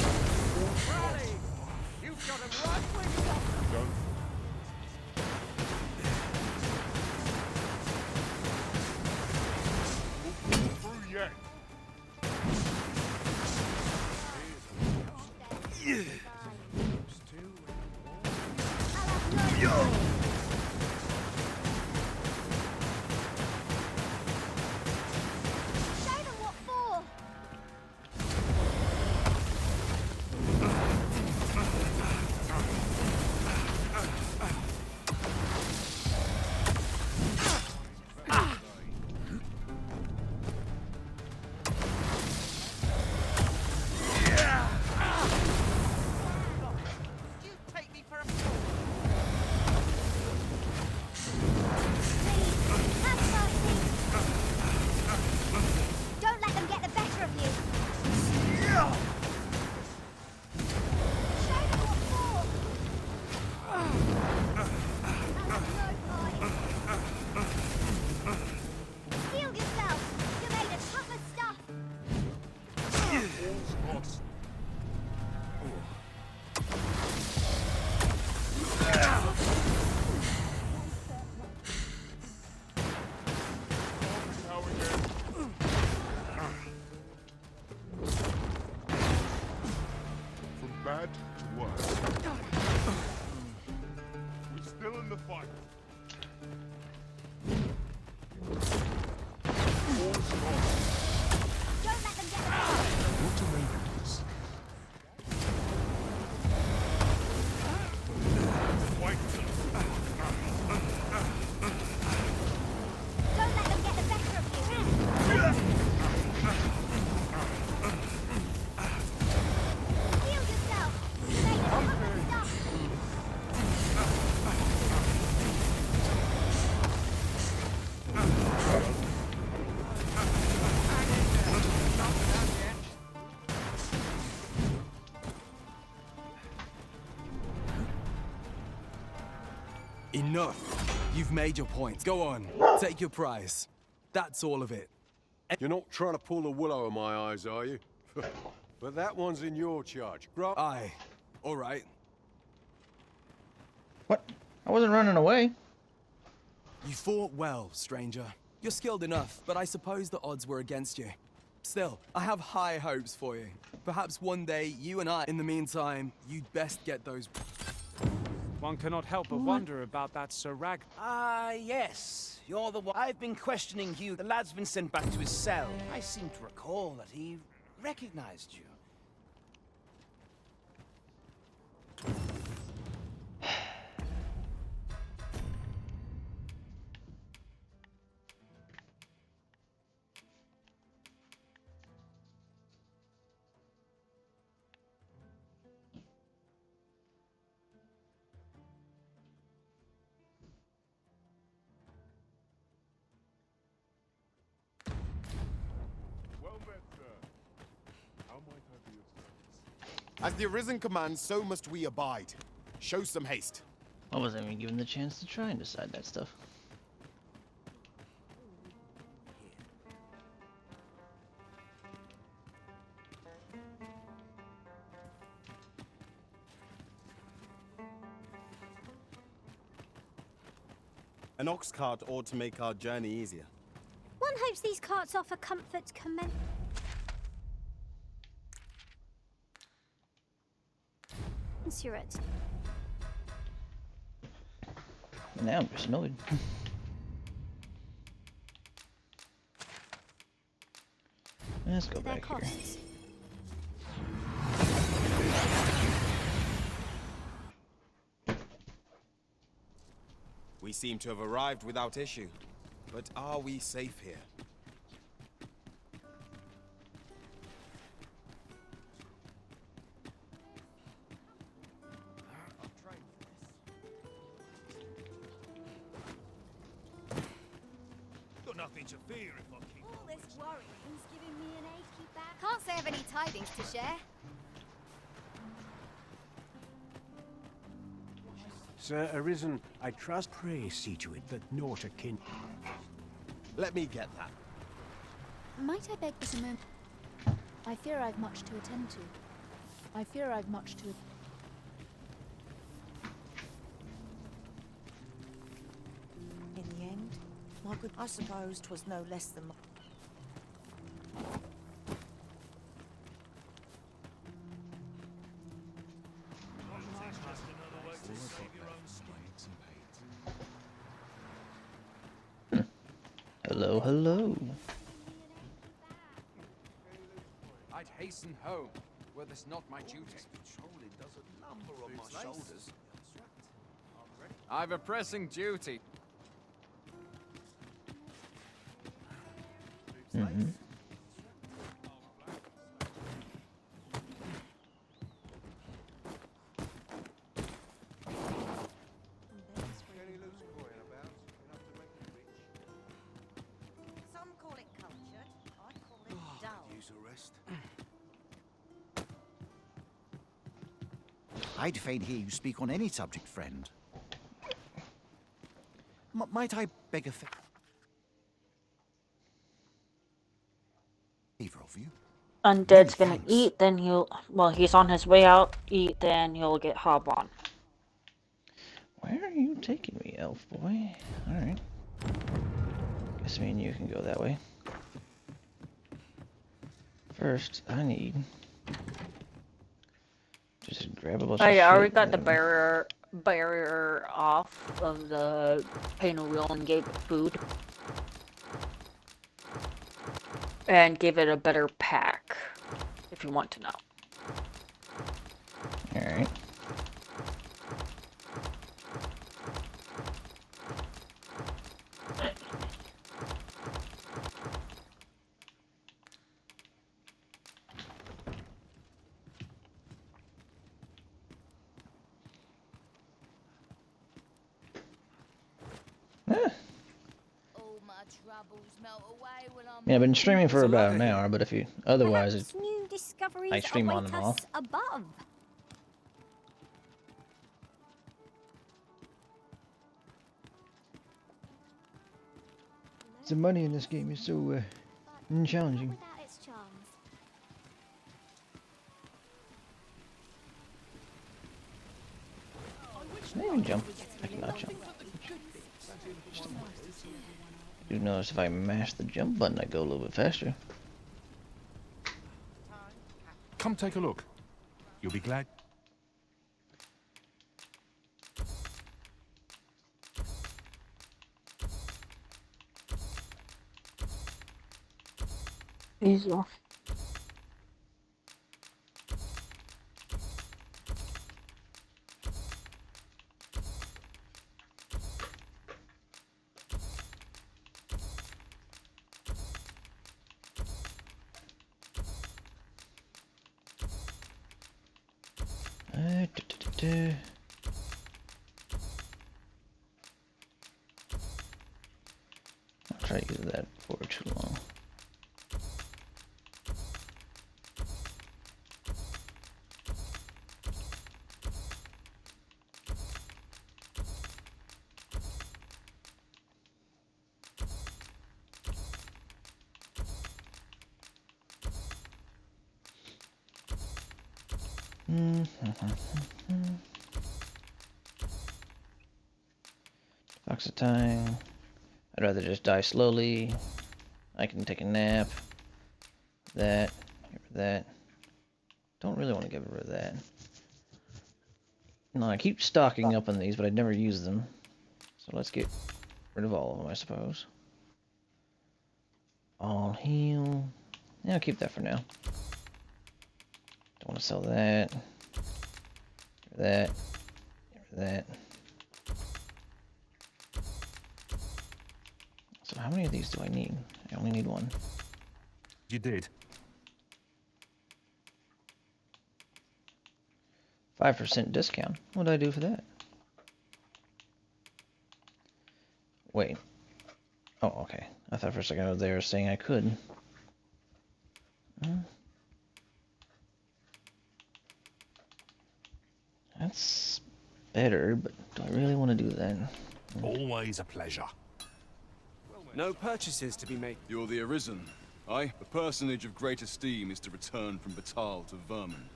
I: Enough. You've made your point. Go on. Take your prize. That's all of it.
X: You're not trying to pull the wool over my eyes, are you? But that one's in your charge.
I: Aye. All right.
A: What? I wasn't running away.
I: You fought well, stranger. You're skilled enough, but I suppose the odds were against you. Still, I have high hopes for you. Perhaps one day, you and I... In the meantime, you'd best get those...
M: One cannot help but wonder about that Sir Rag.
P: Ah, yes. You're the one. I've been questioning you. The lad's been sent back to his cell. I seem to recall that he recognized you.
Q: As the Arisen commands, so must we abide. Show some haste.
A: I wasn't even given the chance to try and decide that stuff.
M: An ox cart ought to make our journey easier.
C: One hopes these carts offer comfort commensurate.
A: Now I'm just annoyed. Let's go back here.
Q: We seem to have arrived without issue. But are we safe here?
H: Got nothing to fear if I keep...
C: All this worrying's giving me an achy back. Can't say I've any tidings to share.
N: Sir Arisen, I trust. Pray see to it that naught akin.
Q: Let me get that.
R: Might I beg for a moment? I fear I've much to attend to. I fear I've much to...
S: In the end, my good... I suppose 'twas no less than...
A: Hello, hello.
Y: I'd hasten home, were this not my duty.
O: Patrolling does a number on my shoulders.
Y: I've a pressing duty.
A: Mm-hmm.
S: Some call it cultured, I call it dull.
O: Use a rest.
Z: I'd fain hear you speak on any subject, friend. Might I beg a favor of you?
E: Undead's gonna eat, then he'll... Well, he's on his way out, eat, then he'll get hop on.
A: Where are you taking me, elf boy? Alright. Guess me and you can go that way. First, I need... just grab a bunch of
E: I
A: shit.
E: already got the barrier off of the painter wheel and gave it food. And gave it a better pack, if you want to know.
A: Alright. Yeah, I've been streaming for about an hour, but if you otherwise, it's,
C: New discoveries
A: I stream on
C: await
A: and
C: us
A: off.
C: above.
A: The money in this game is so challenging.
C: Without its charms.
A: Can I even jump? I cannot jump. You notice if I mash the jump button, I go a little bit faster.
B: Come take a look. You'll be glad.
E: He's off.
A: I'll try to use that for too long. Box of time. I'd rather just die slowly. I can take a nap. That. Get rid of that. Don't really want to get rid of that. No, I keep stocking up on these, but I never use them. So let's get rid of all of them, I suppose. All heal. Yeah, I'll keep that for now. Don't want to sell that. Get rid of that. Get rid of that. So how many of these do I need? I only need one.
B: You did.
A: 5% discount. What did I do for that? Wait. Oh, okay. I thought for a second I was there saying I could. That's better, but do I really want to do that?
B: Always a pleasure.
I: No purchases to be made.
D: You're the Arisen. Aye, a personage of great esteem is to return from Batal to Vermin.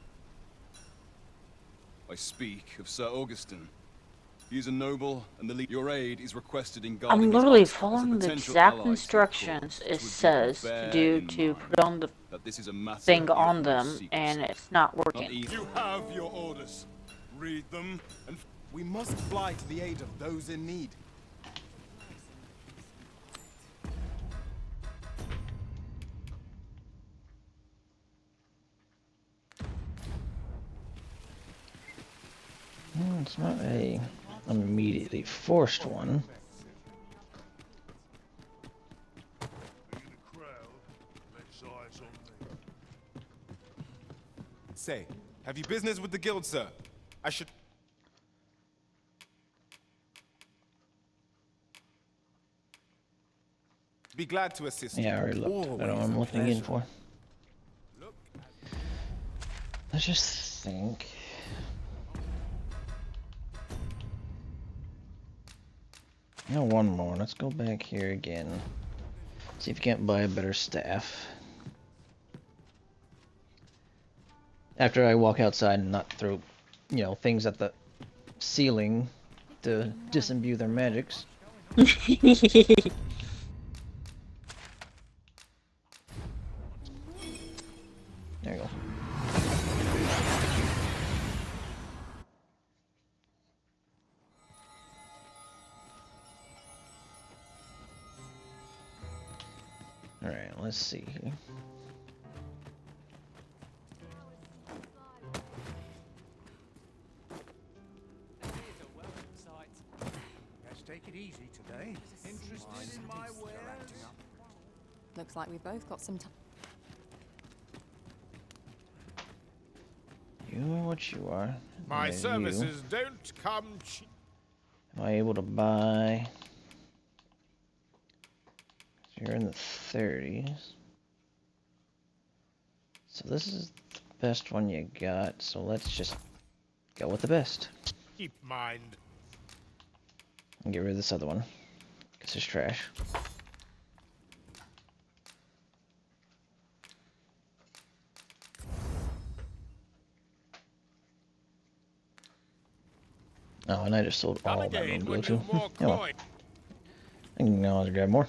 D: I speak of Sir Augustin. He is a noble, and your aid is requested in guarding
E: I'm
D: his
E: literally
D: ox as a
E: following the
D: potential
E: exact
D: ally to the
E: instructions
D: cause.
E: it
D: It would be
E: says to
D: bear
E: do
D: in
E: to
D: mind
E: put on the
D: that this is a matter
E: thing
D: of
E: on
D: utmost
E: them,
D: secrecy.
E: and it's not
D: Not
E: working.
D: easy.
V: You have your orders. Read them, and we must fly to the aid of those in need.
A: It's not an immediately forced one.
V: Say, have you business with the guild, sir? I should... be glad to assist you.
A: Yeah, I already looked. I don't know what I'm looking again for. Let's just think. No, one more. Let's go back here again. See if you can't buy a better staff. After I walk outside and not throw, you know, things at the ceiling to disimbue their magics. There you go. Alright, let's see here.
N: Let's take it easy today. Interested in my wares?
W: Looks like we both got some time.
A: You are what you are.
G: My
A: And
G: services don't come cheap.
A: Am I able to buy? You're in the 30s. So this is the best one you got, so let's just go with the best.
G: Keep mind.
A: And get rid of this other one, because it's trash. Oh, and I just sold all that
G: again
A: room
G: when
A: glue
G: you've
A: too.
G: more
A: Yeah, well.
G: coin.
A: I can now grab more.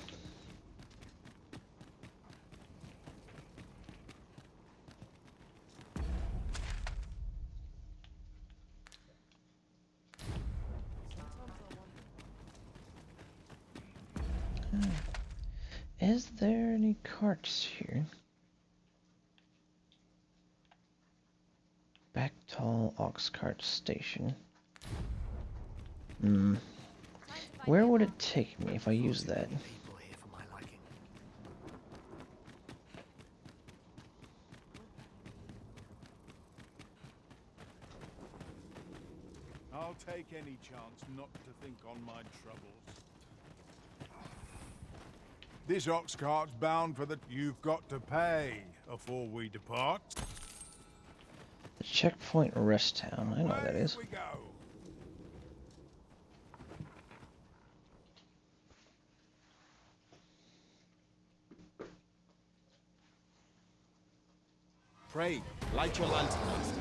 A: Is there any carts here? Backtall Ox Cart Station. Where would it take me if I use that?
V: I'll take any chance not to think on my troubles. This ox cart's bound for the... You've got to pay afore we depart.
A: The Checkpoint Rest Town. I know what that is.
V: We go.
H: Pray, light your lanterns.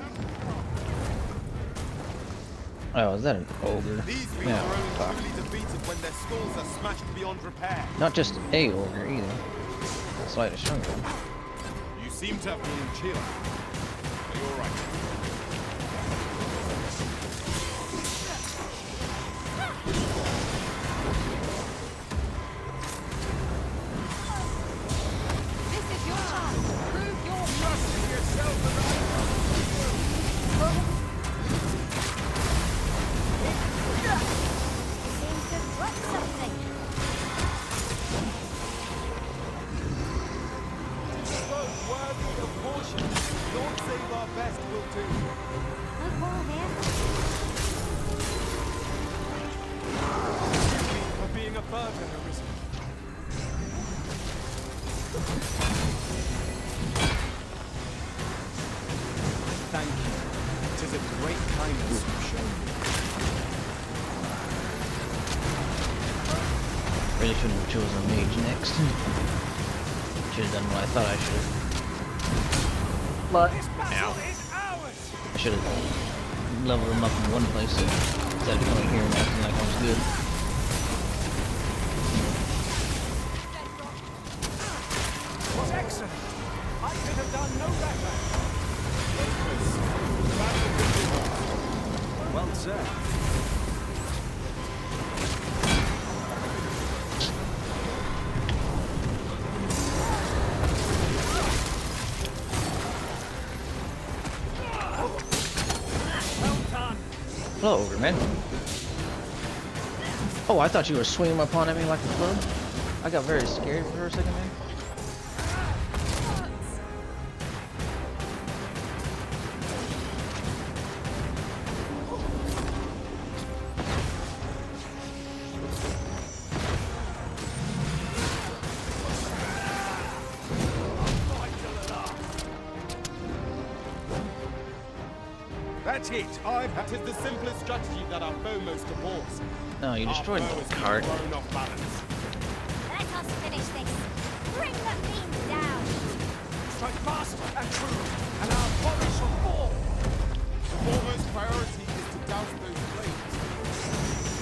A: Oh, is that an ogre?
H: These beasts
A: Yeah,
H: are only
A: fuck.
H: truly defeated when their skulls are smashed beyond repair.
A: Not just a ogre either. Slightly stronger.
H: You seem to have been chilled. Are you alright?
R: This is your chance. Prove your
V: Trusting yourself
C: Seems to have got something.
H: Both worthy of caution. Lord save our best will do.
C: No quarrel here.
H: For being a burden, Arisen. Thank you. It is a great kindness you've shown me.
A: Really shouldn't have chosen a mage next. Should have done what I thought I should have.
E: What?
A: Ow. I should have leveled him up in one place instead of coming here and acting like I was good.
N: Was excellent. I could have done no better.
H: Well said.
A: Hello, ogre man. Oh, I thought you were swinging upon at me like a club. I got very scared for a second, man.
H: That's it. That is the simplest strategy that our foe most abhors.
A: No, you destroyed the cart.
H: Thrown off balance.
C: Let us finish this. Bring the fiends down.
N: Strike fast and true, and our body shall fall.
H: The foremost priority is to douse those flames.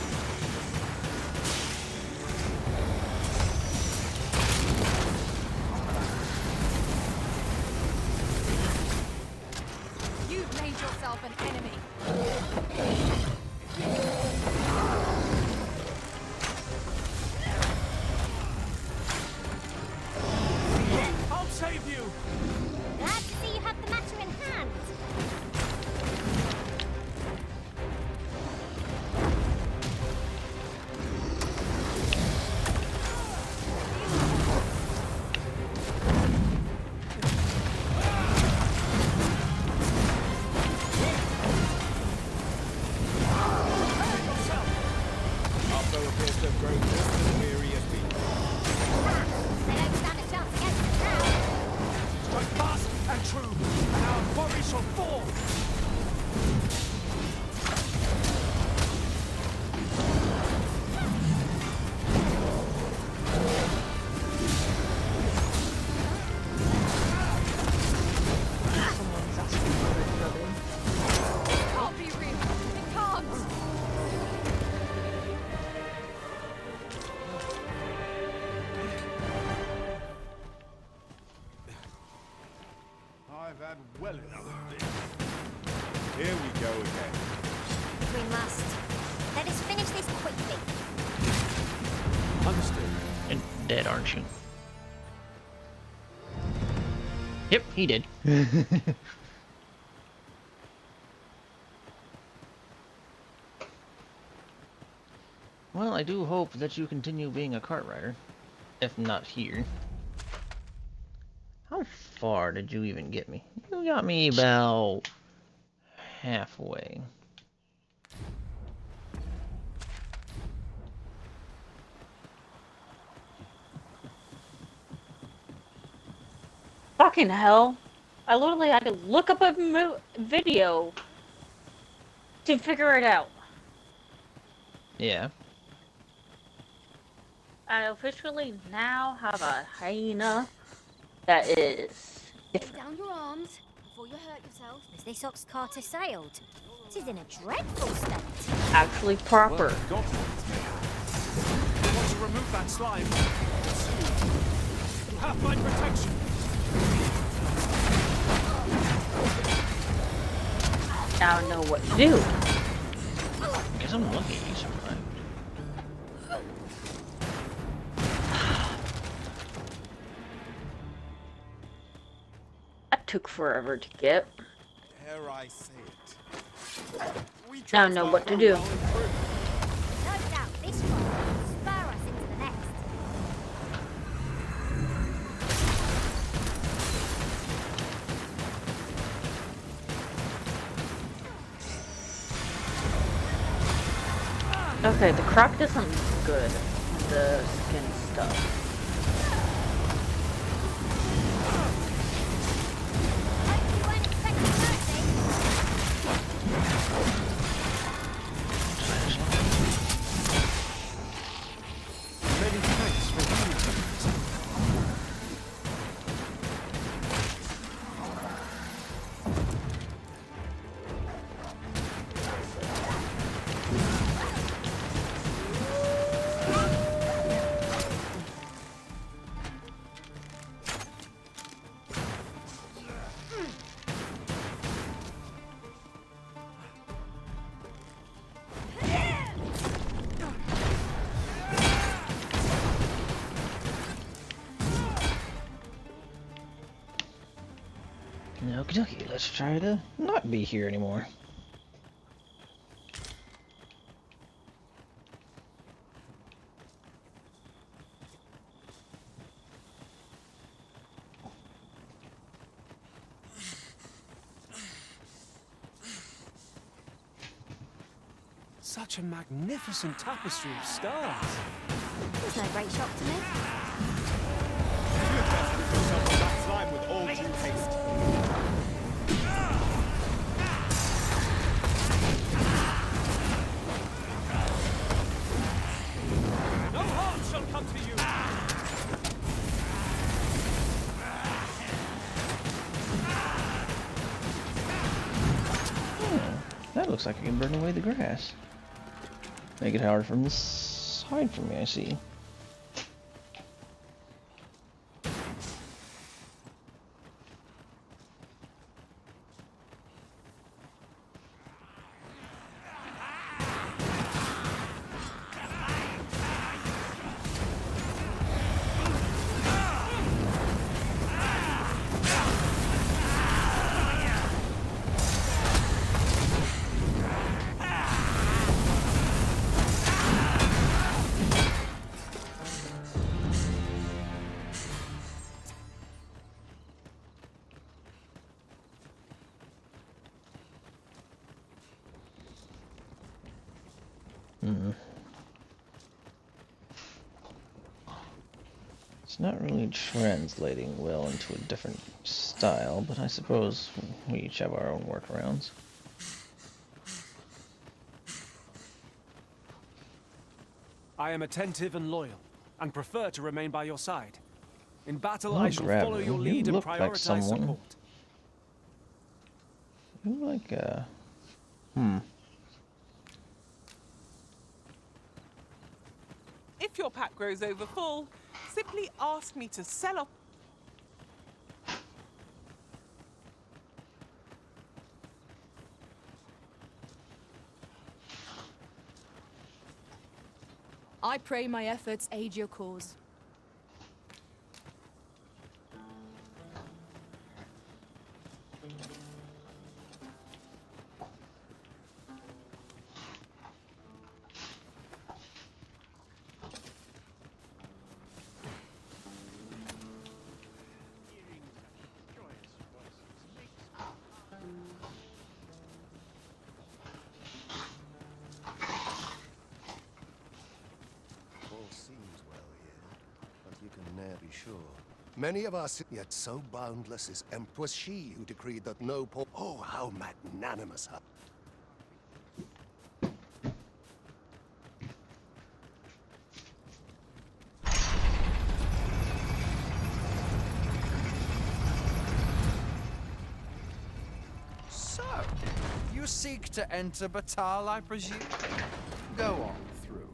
R: You've made yourself an enemy.
N: I'll save you.
C: Glad to see you have the matter in hand.
V: well enough of this. Here we go again.
C: We must. Let us finish this quickly.
B: Understood.
A: And dead, aren't you? Yep, he did. Well, I do hope that you continue being a cart rider, if not here. How far did you even get me? You got me about halfway.
E: Fucking hell. I literally had to look up a video to figure it out.
A: Yeah.
E: I officially now have a hyena that is
C: Lay down your arms before you hurt yourself. As this ox cart has sailed, it is in a dreadful state.
E: actually proper.
B: Well, got what we want to remove that slime. You have my protection.
E: Now I know what to do.
A: Guess I'm lucky you survived.
E: That took forever to get.
V: Dare I say it?
E: Now I know what to do.
C: No doubt this one will spur us into the next.
E: Okay, the croc doesn't look good. The skin stuff.
B: Many thanks for healing me.
A: Okie dokie, let's try to not be here anymore.
M: Such a magnificent tapestry of stars.
C: It's no great shock to me.
V: You had best rid yourself of that slime with all due haste.
M: No harm shall come to you.
A: That looks like I can burn away the grass. Make it harder from this side for me, I see. It's not really translating well into a different style, but I suppose we each have our own workarounds.
M: I am attentive and loyal, and prefer to remain by your side. In battle,
A: I'll
M: I shall
A: grab
M: follow
A: you.
M: your
A: You
M: lead and
A: look like
M: prioritize
A: someone.
M: support.
A: You like
F: If your pack grows over full, simply ask me to sell off.
R: I pray my efforts aid your cause.
V: All seems well here, but you can ne'er be sure. Many of us, yet so boundless is was she who decreed that no poor. Oh, how magnanimous her.
Z: So, you seek to enter Batal, I presume? Go on through.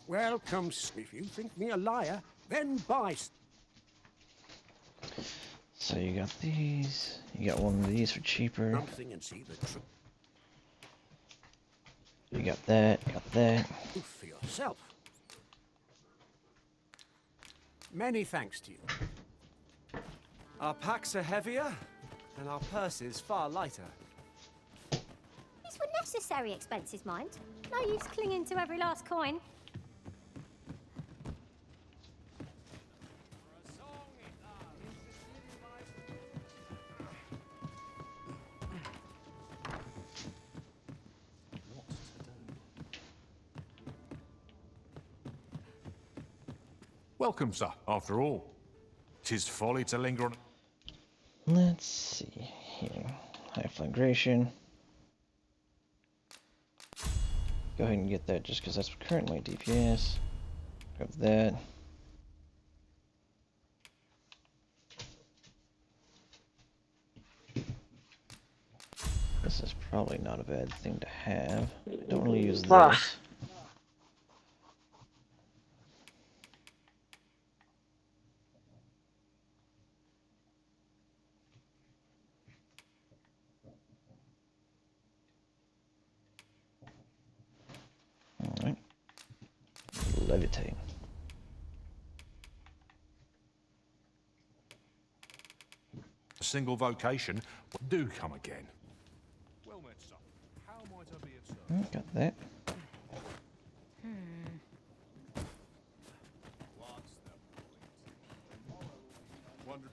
J: Welcome. If you think me a liar, then buy.
A: So you got these. You got one of these for cheaper.
J: Something and see the truth
A: You got that. You got that.
J: for yourself. Many thanks to you.
I: Our packs are heavier, and our purses far lighter.
C: These were necessary expenses, mind. No use clinging to every last coin.
B: Welcome, sir. After all, 'tis folly to linger on.
A: Let's see here. High flagration. Go ahead and get that just because that's currently DPS. Grab that. This is probably not a bad thing to have. I don't really use this. Alright. Levitate.
B: A single vocation. Do come again. Well met, sir. How might I be of service?
A: Got that.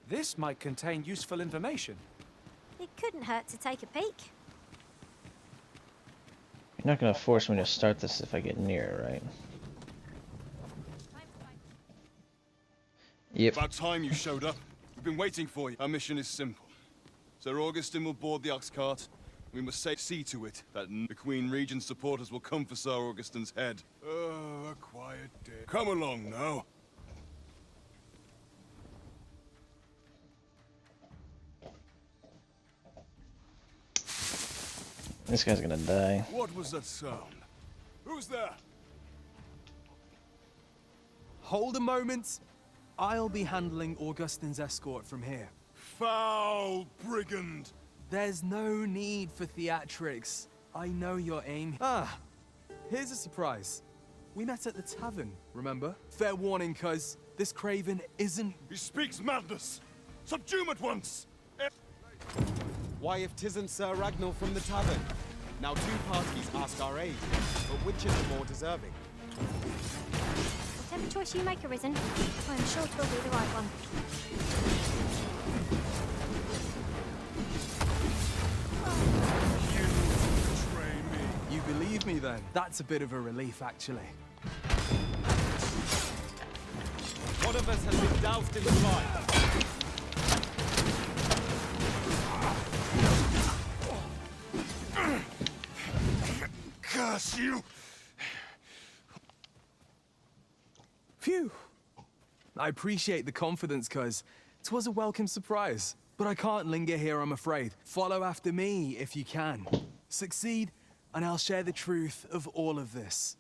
I: This might contain useful information.
C: It couldn't hurt to take a peek.
A: You're not gonna force me to start this if I get near it, right? Yep.
D: About time you showed up. We've been waiting for you. Our mission is simple. Sir Augustin will board the ox cart. We must see to it that the Queen Regent's supporters will come for Sir Augustin's head. Oh, a quiet day. Come along now.
A: This guy's gonna die.
D: What was that sound? Who's there?
I: Hold a moment. I'll be handling Augustin's escort from here.
D: Foul brigand!
I: There's no need for theatrics. I know your aim. Ah, here's a surprise. We met at the tavern, remember? Fair warning, cuz this craven isn't...
D: He speaks madness! Subdue him at once!
H: Why, if 'tisn't Sir Ragnar from the tavern? Now two parties ask our aid, but which is the more deserving?
C: Whatever choice you make, Arisen, I'm sure it'll be the right one.
I: You believe me then? That's a bit of a relief, actually.
J: One of us has been doused in fire.
D: Curse you!
I: Phew! I appreciate the confidence, cuz 'Twas a welcome surprise. But I can't linger here, I'm afraid. Follow after me if you can. Succeed, and I'll share the truth of all of this.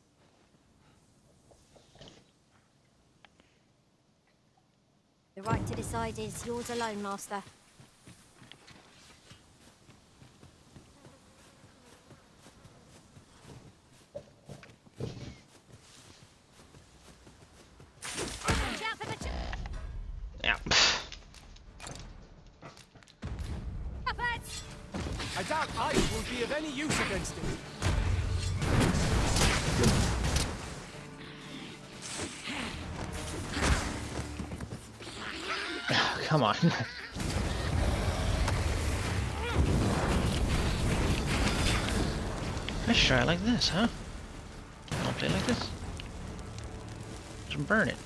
C: The right to decide is yours alone, Master.
A: Yeah.
H: I doubt ice will be of any use against it.
A: Come on. Let's try it like this, huh? I'll play like this. Just burn it.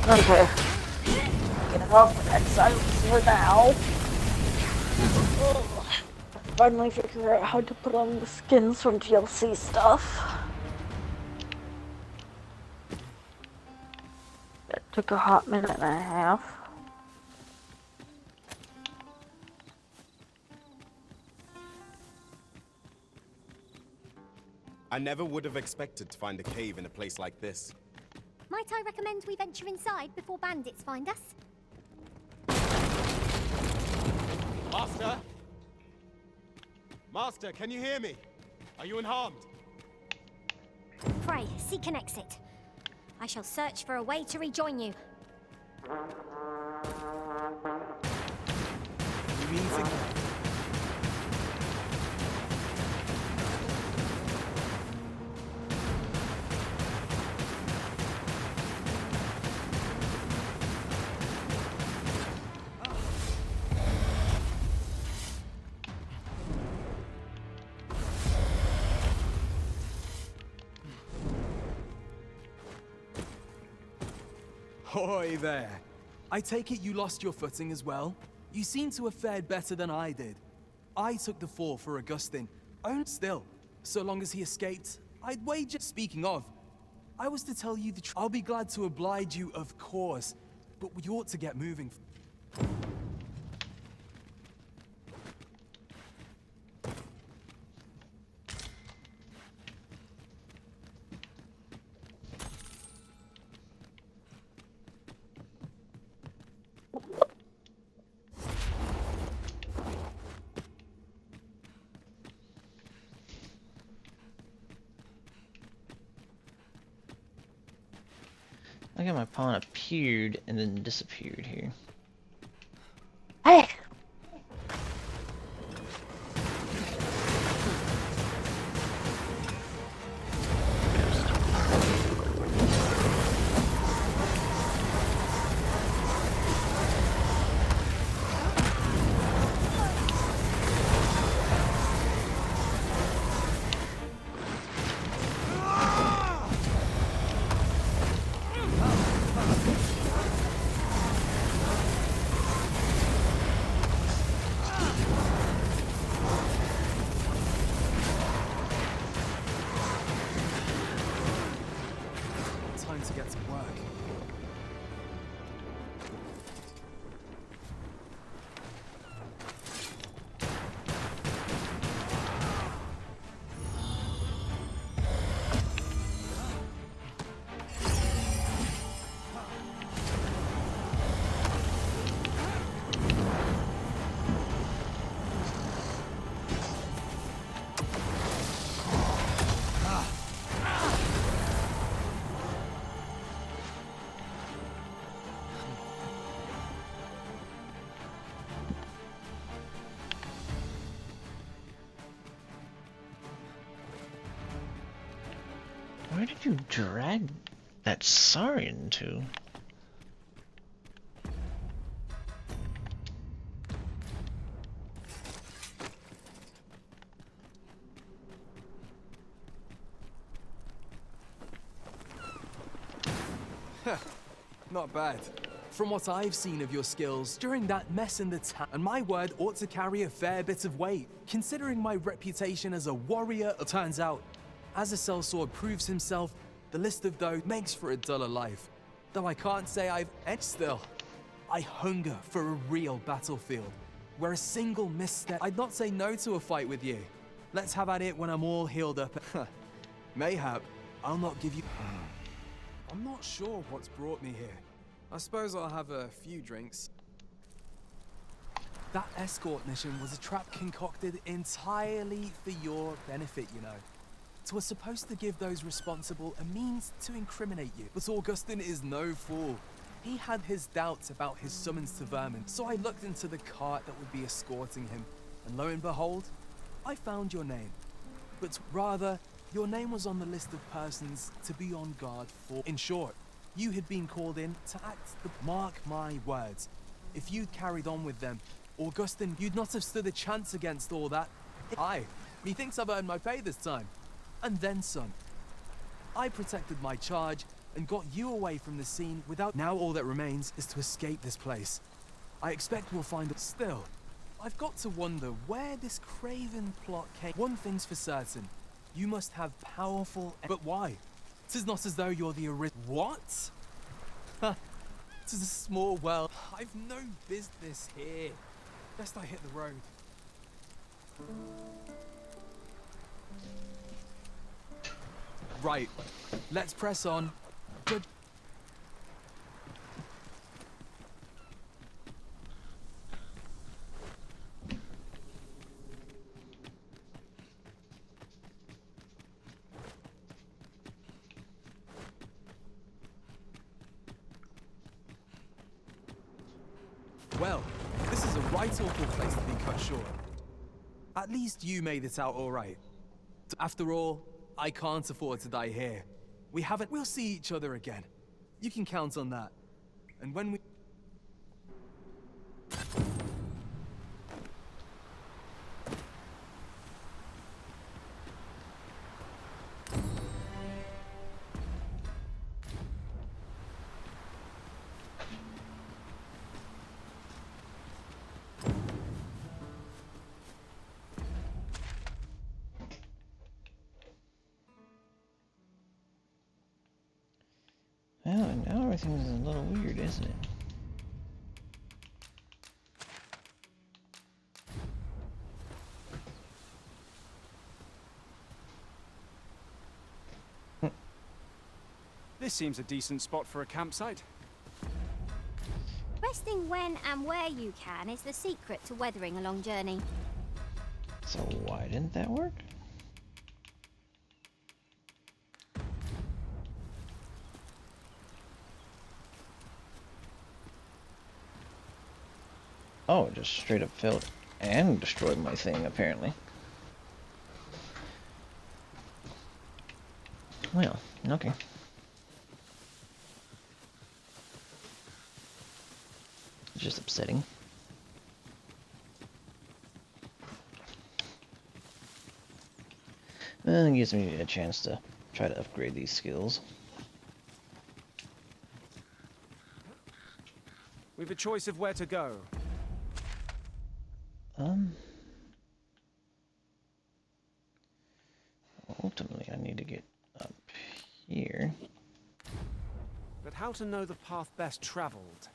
E: Okay. Get off of that silence for now. Finally figure out how to put on the skins from DLC stuff. That took a hot minute and a half.
Q: I never would have expected to find a cave in a place like this.
C: Might I recommend we venture inside before bandits find us?
Q: Master? Master, can you hear me? Are you unharmed?
C: Pray, seek an exit. I shall search for a way to rejoin you.
I: You mean to... Hoy there. I take it you lost your footing as well? You seem to have fared better than I did. I took the fall for Augustine. Own still, so long as he escaped, I'd wager. Speaking of, I was to tell you the truth. I'll be glad to oblige you, of course, but we ought to get moving.
A: I got my pawn appeared and then disappeared here.
E: Hey!
I: Time to get to work.
A: Where did you drag that Saurian to?
I: Not bad. From what I've seen of your skills during that mess in the town, and my word ought to carry a fair bit of weight, considering my reputation as a warrior. It turns out, as a sellsword proves himself, the list of those makes for a duller life. Though I can't say I've edged still. I hunger for a real battlefield, where a single misstep. I'd not say no to a fight with you. Let's have at it when I'm all healed up. Mayhap, I'll not give you... I'm not sure what's brought me here. I suppose I'll have a few drinks. That escort mission was a trap concocted entirely for your benefit, you know. It was supposed to give those responsible a means to incriminate you. But Augustin is no fool. He had his doubts about his summons to Vermin, so I looked into the cart that would be escorting him, and lo and behold, I found your name. But rather, your name was on the list of persons to be on guard for. In short, you had been called in to act the... Mark my words. If you'd carried on with them, Augustin, you'd not have stood a chance against all that. Aye, methinks I've earned my pay this time. And then some. I protected my charge and got you away from the scene without... Now all that remains is to escape this place. I expect we'll find it. Still, I've got to wonder where this craven plot came. One thing's for certain. You must have powerful... But why? 'Tis not as though you're the original... What? Ha! 'Tis a small world. I've no business here. Best I hit the road. Right. Let's press on. Good. Well, this is a right awful place to be cut short. At least you made it out all right. After all, I can't afford to die here. We'll see each other again. You can count on that. And when we...
A: Well, now everything's a little weird, isn't it?
K: This seems a decent spot for a campsite.
C: Resting when and where you can is the secret to weathering a long journey.
A: So why didn't that work? Oh, it just straight up failed and destroyed my thing, apparently. Well, okay. It's just upsetting. Well, it gives me a chance to try to upgrade these skills.
K: We've a choice of where to go.
A: Ultimately, I need to get up here.
K: But how to know the path best traveled?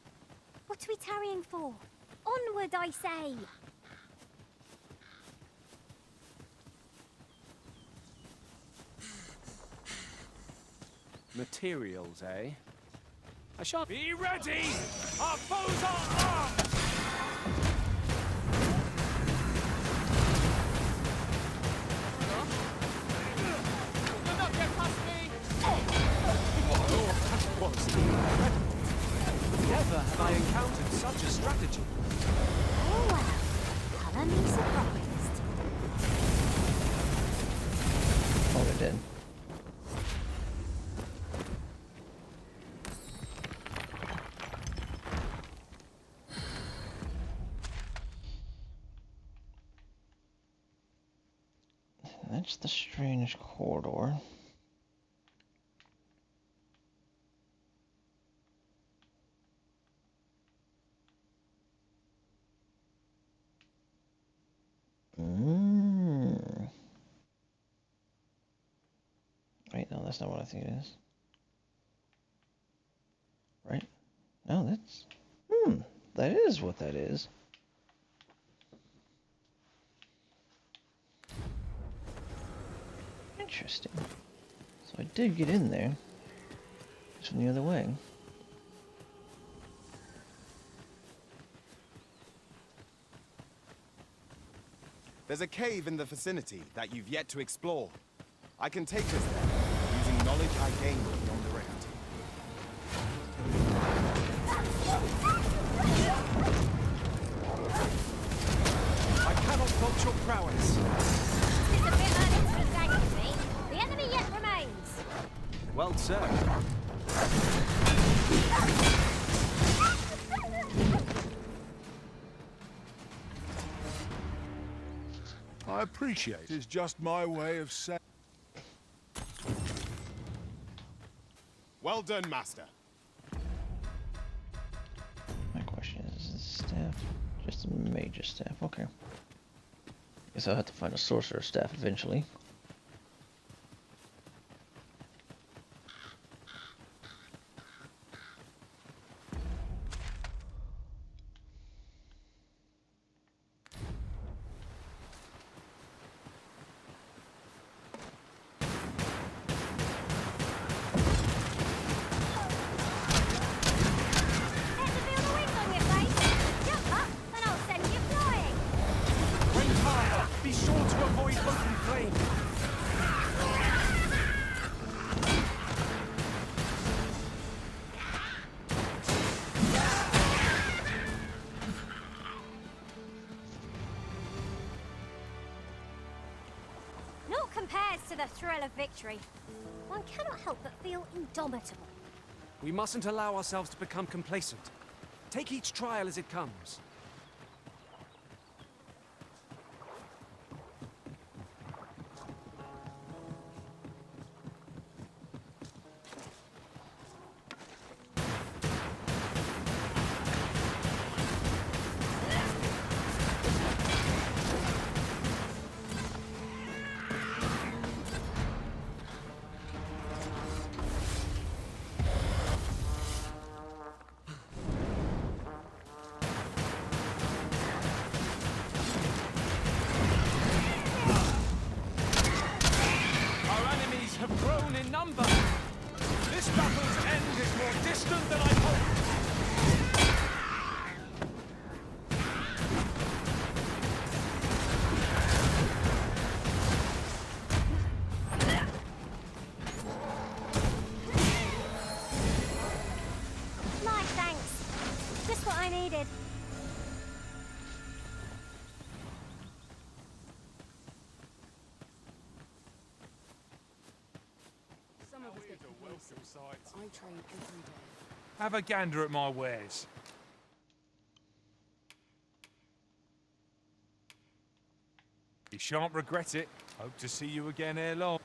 C: What are we tarrying for? Onward, I say!
K: Materials, eh? I shan't... Be ready! Our foes are armed! Never have I encountered such a strategy.
C: Oh wow, colour me surprised.
A: Oh, they did. That's the strange corridor. that's not what I think it is. Right? No, that's... that is what that is. Interesting. So I did get in there. Just from the other way.
H: There's a cave in the vicinity that you've yet to explore. I can take us there, using knowledge I gained beyond the rift.
M: I cannot fault your prowess.
C: It's a bit early to be thanking me. The enemy yet remains.
M: Well served.
B: I appreciate it. It's just my way of saying...
H: Well done, Master.
A: My question is this staff just a major staff? Okay. Guess I'll have to find a sorcerer staff eventually.
M: Be sure to avoid open flame.
C: Naught compares to the thrill of victory. One cannot help but feel indomitable.
M: We mustn't allow ourselves to become complacent. Take each trial as it comes. Have grown in number. This battle's end is more distant than I hoped.
C: My thanks. Just what I needed.
K: I trade every day.
B: Have a gander at my wares. You shan't regret it. Hope to see you again ere long.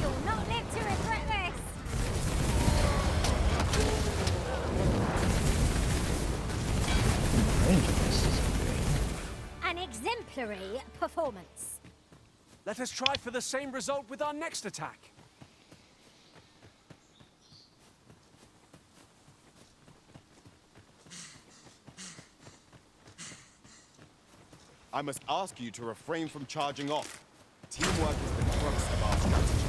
C: You'll not live to regret this. An exemplary performance.
M: Let us try for the same result with our next attack.
H: I must ask you to refrain from charging off. Teamwork is the crux of our strategy.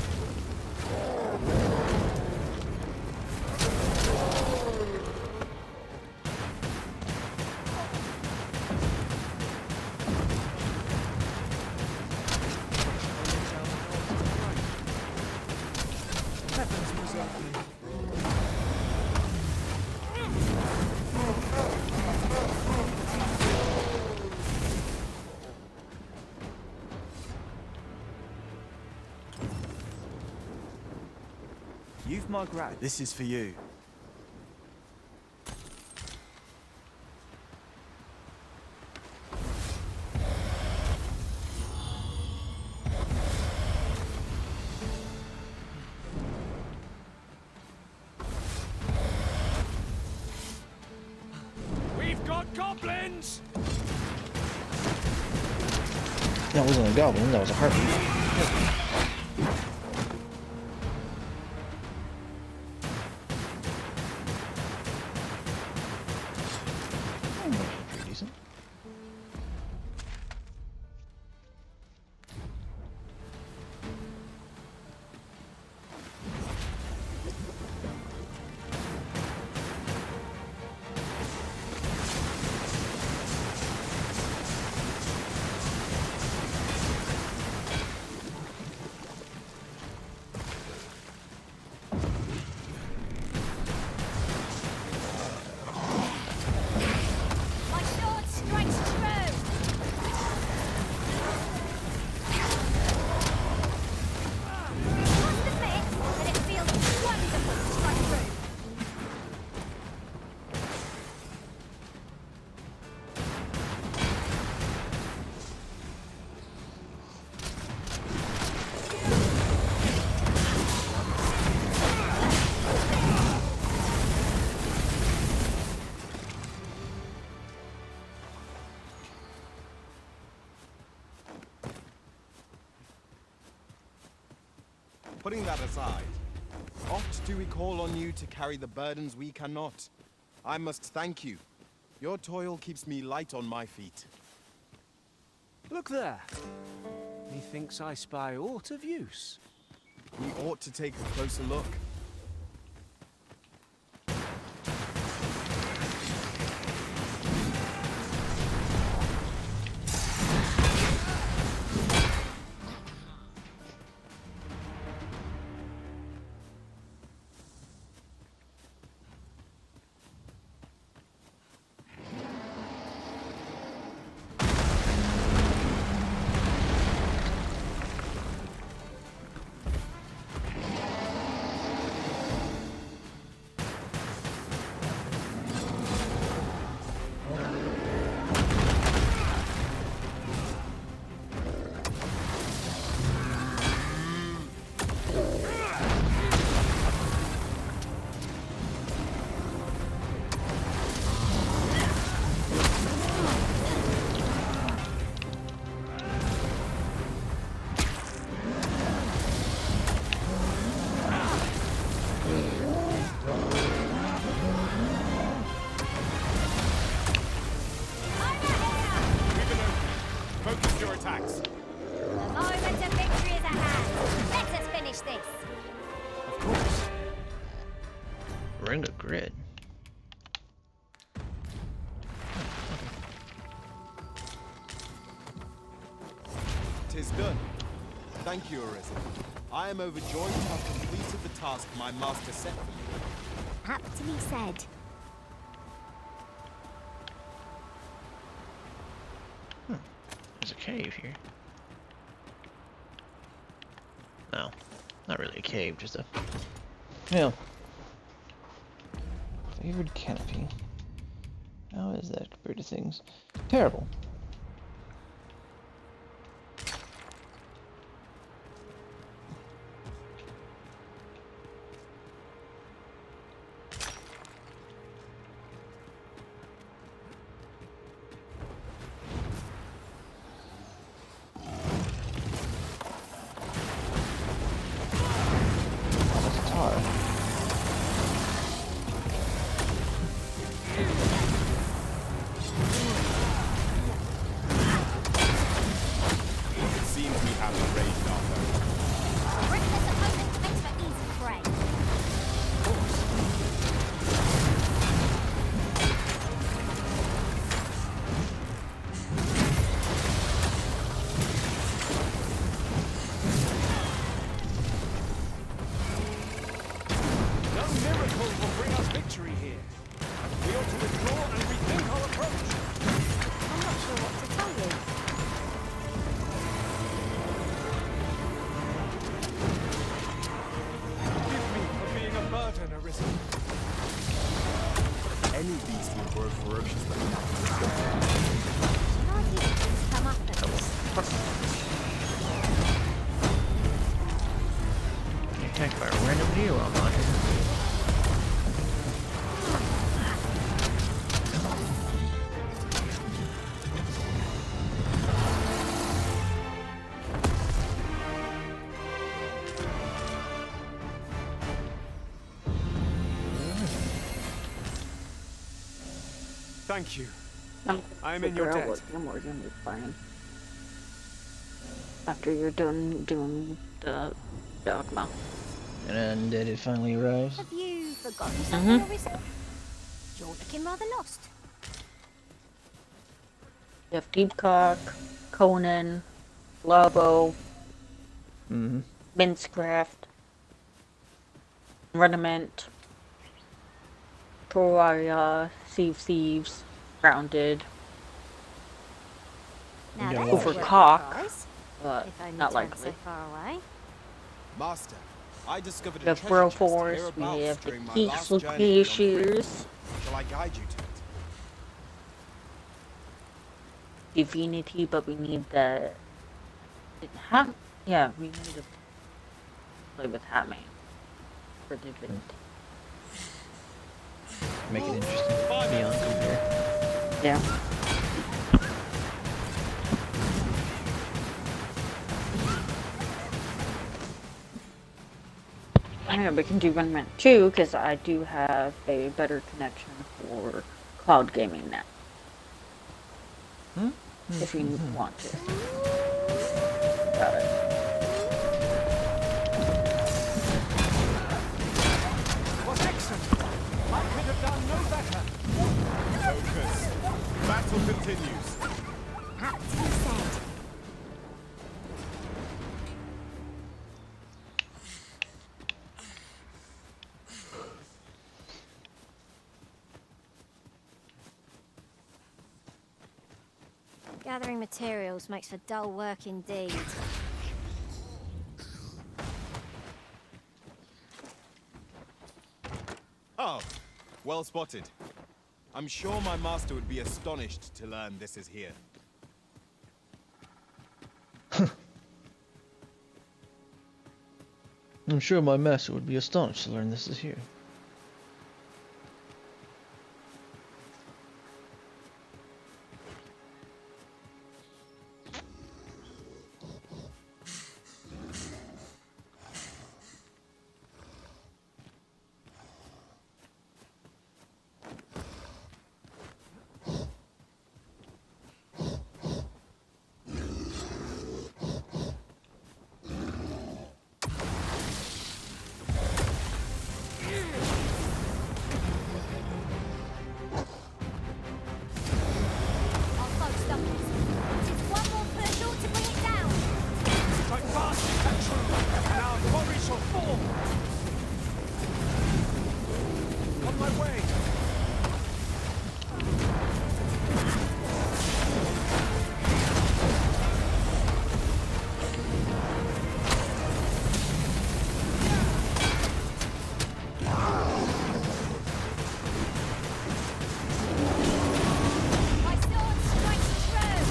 I: You've my grat. This is for you.
G: resistance?
A: That wasn't a goblin, that was a heartbeat. Pretty decent.
C: My sword strikes true! Must admit that it feels wonderful to strike through.
H: Putting that aside, oft do we call on you to carry the burdens we cannot. I must thank you. Your toil keeps me light on my feet.
K: Look there. Methinks I spy aught of use.
H: We ought to take a closer look.
G: Focus your attacks.
C: The moment of victory is at hand. Let us finish this.
K: Of course.
A: Ring of grid.
H: Tis done. Thank you, Arisen. I am overjoyed to have completed the task my master set for me.
C: Aptly said.
A: There's a cave here. No, not really a cave, just a... Yeah. Favored canopy. How is that compared to things? Terrible.
H: It seems we have erased our foe.
C: Reckless opponent makes for easy prey.
M: No miracle will bring us victory here. We ought to withdraw and rethink our approach.
C: I'm not sure what to tell you.
M: Forgive me for being a burden, Arisen.
H: Any beast will grow ferocious but
C: Can't you just come up and...
A: Attacked by a random hero I'm on here.
Z: Thank you.
E: I'm
Z: I am in your debt.
E: what you're gonna be fine. After you're done doing the dogma.
A: And undead it finally arrives.
C: Have you forgotten something, Arisen? You're looking rather lost.
E: You have Deepcock, Conan, Lobo, Mincecraft, Runiment, Terraria, Thieves, Grounded,
C: Now
A: got a
C: there's
A: lot.
C: a
E: Overcock,
C: prize,
E: but
C: if only
E: not
C: turned
E: likely.
C: so far away.
H: Master, I discovered
E: We
H: a
E: have
H: treasure chest
E: Force, we
H: hereabouts
E: have the
H: during my
E: Geek
H: last journey beyond the ring.
E: Locations,
H: Shall I guide you to it?
E: Divinity, but we need the... Yeah, we need to play with Hatman for Divinity.
A: Make it interesting. Beyond compare.
E: Yeah. Yeah, we can do Runiment too, because I do have a better connection for cloud gaming now. If you want to. Got it.
M: Was excellent. I could have done no better.
H: Focus. Battle continues.
C: Aptly said. Gathering materials makes for dull work indeed.
H: Oh, well spotted. I'm sure my master would be astonished to learn this is here.
A: I'm sure my master would be astonished to learn this is here.
C: Our foe stumbles. Just one more push ought to bring it down.
M: Strike fast, Petru, and our quarry shall fall. On my way.
C: My sword strikes true.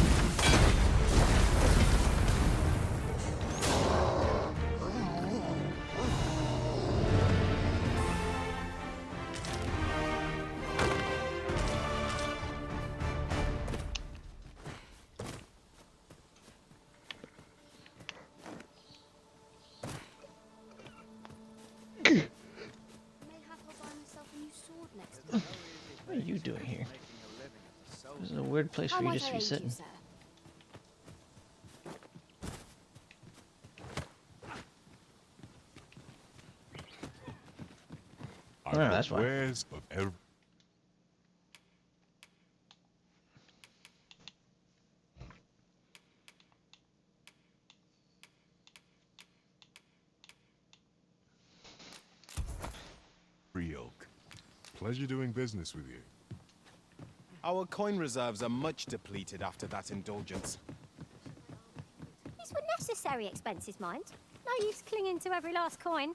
A: What are you doing here? This is a weird place for you just to be sitting. Oh, that's why.
B: Wares of every oak. Pleasure doing business with you.
H: Our coin reserves are much depleted after that indulgence.
C: These were necessary expenses, mind. No use clinging to every last coin.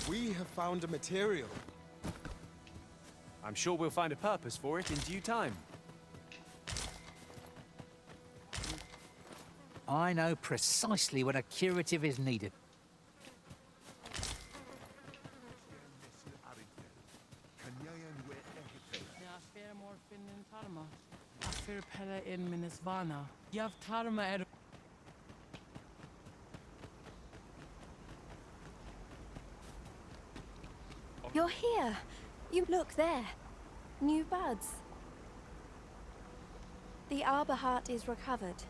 H: We have found a material.
K: I'm sure we'll find a purpose for it in due time.
N: I know precisely when a curative is needed.
C: You're here. You look there. New buds. The arbor heart is recovered.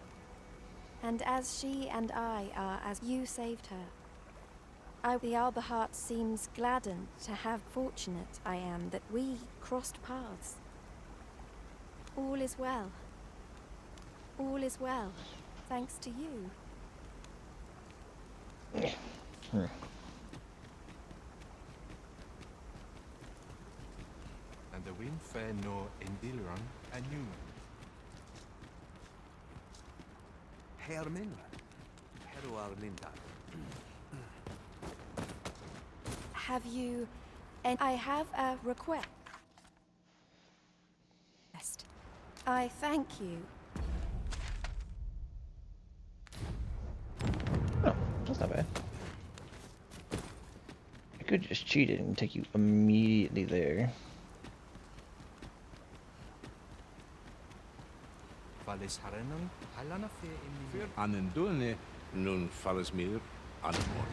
C: And as she and I are as you saved her, the arbor heart seems gladdened to have fortunate I am that we crossed paths. All is well. All is well, thanks to you.
B: And the wind fair no Indilran and you.
O: Herminla. Heru Arminda.
C: Have you... And I have a request. I thank you.
A: Oh, that's not bad. I could just cheat it and take you immediately there.
B: Anendune nun Falasmir Anmor.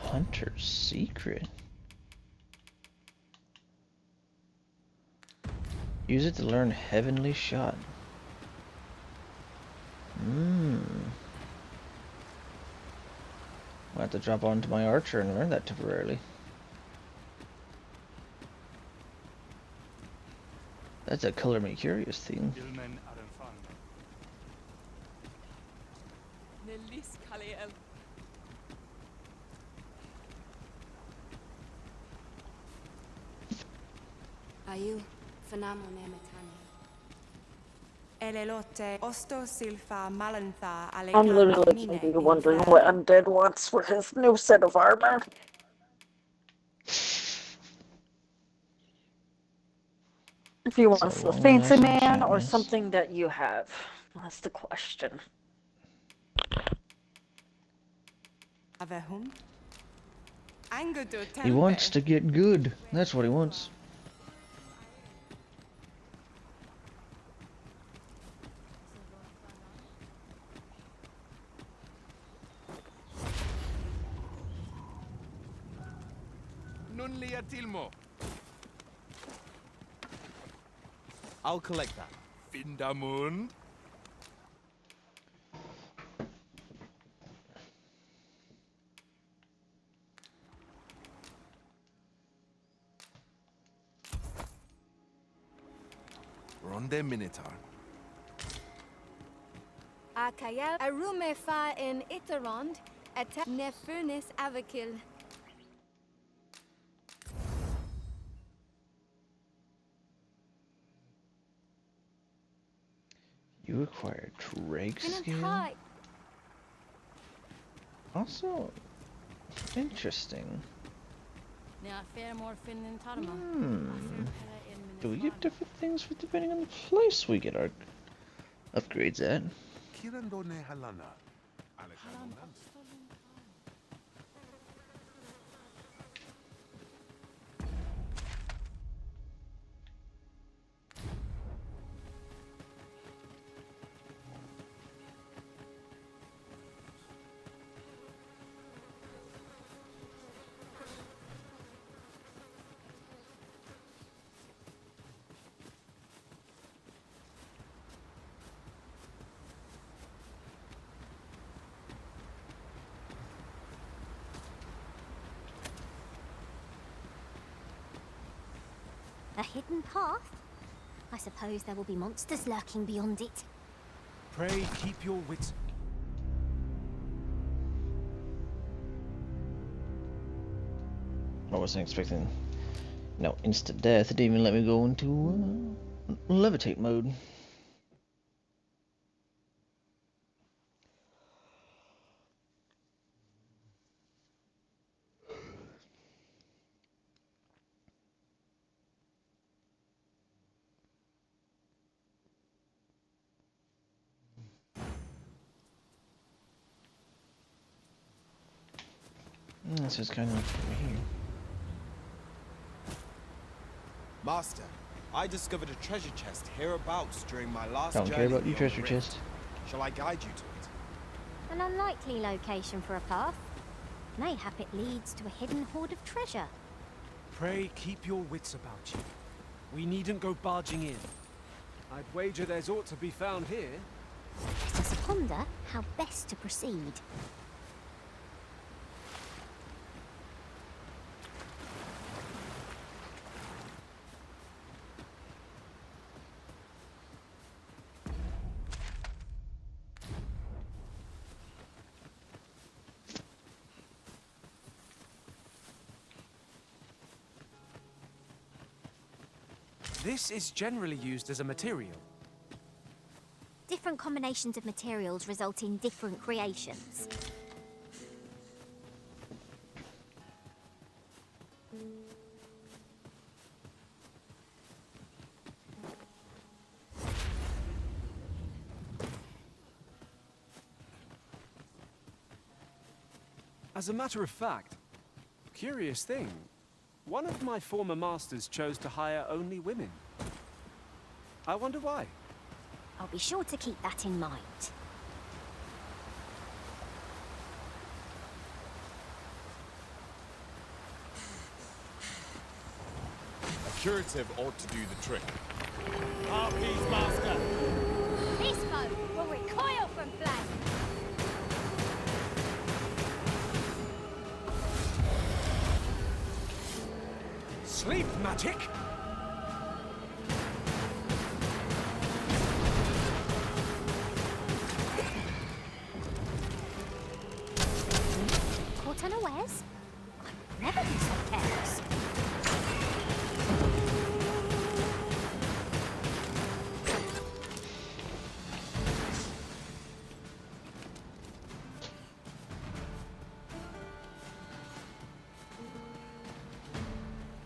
A: Hunter's secret. Use it to learn Heavenly Shot. I'll have to drop onto my archer and learn that temporarily. That's a color me curious thing.
W: Ayu, Fanamo Nemetani. Elelote, Osto Silfa Malantha,
E: I'm literally gonna be wondering what Undead wants for his new set of armor. If he wants the fancy man or something that you have. That's the question.
A: He wants to get good. That's what he wants.
B: Nunlia Tilmo.
H: I'll collect that.
B: Findamund. Ronde Minotaur.
C: Akaya Arume fa in Itarond, at Nefunis Avakil.
A: You acquired Drake skill. Also, interesting. Do we get different things for depending on the place we get our upgrades at?
B: Kirandone Halana.
C: A hidden path? I suppose there will be monsters lurking beyond it.
J: Pray keep your wits.
A: I wasn't expecting no instant death. It didn't even let me go into levitate mode. This is kind of over here.
H: Master, I discovered a treasure chest hereabouts during my last
A: Don't
H: journey
A: care about your
H: beyond
A: treasure
H: the rift.
A: chest.
H: Shall I guide you to it?
C: An unlikely location for a path. Mayhap it leads to a hidden hoard of treasure.
K: Pray keep your wits about you. We needn't go barging in. I'd wager there's aught to be found here.
C: Let us ponder how best to proceed.
K: This is generally used as a material.
C: Different combinations of materials result in different creations.
K: As a matter of fact, curious thing, one of my former masters chose to hire only women. I wonder why.
C: I'll be sure to keep that in mind.
Q: A curative ought to do the trick.
M: Harpies, master.
C: This foe will recoil from flame.
K: Sleep magic?
C: Caught unawares? I'd never be so careless.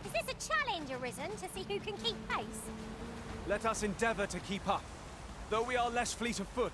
C: Is this a challenge arisen to see who can keep pace?
K: Let us endeavor to keep up, though we are less fleet of foot.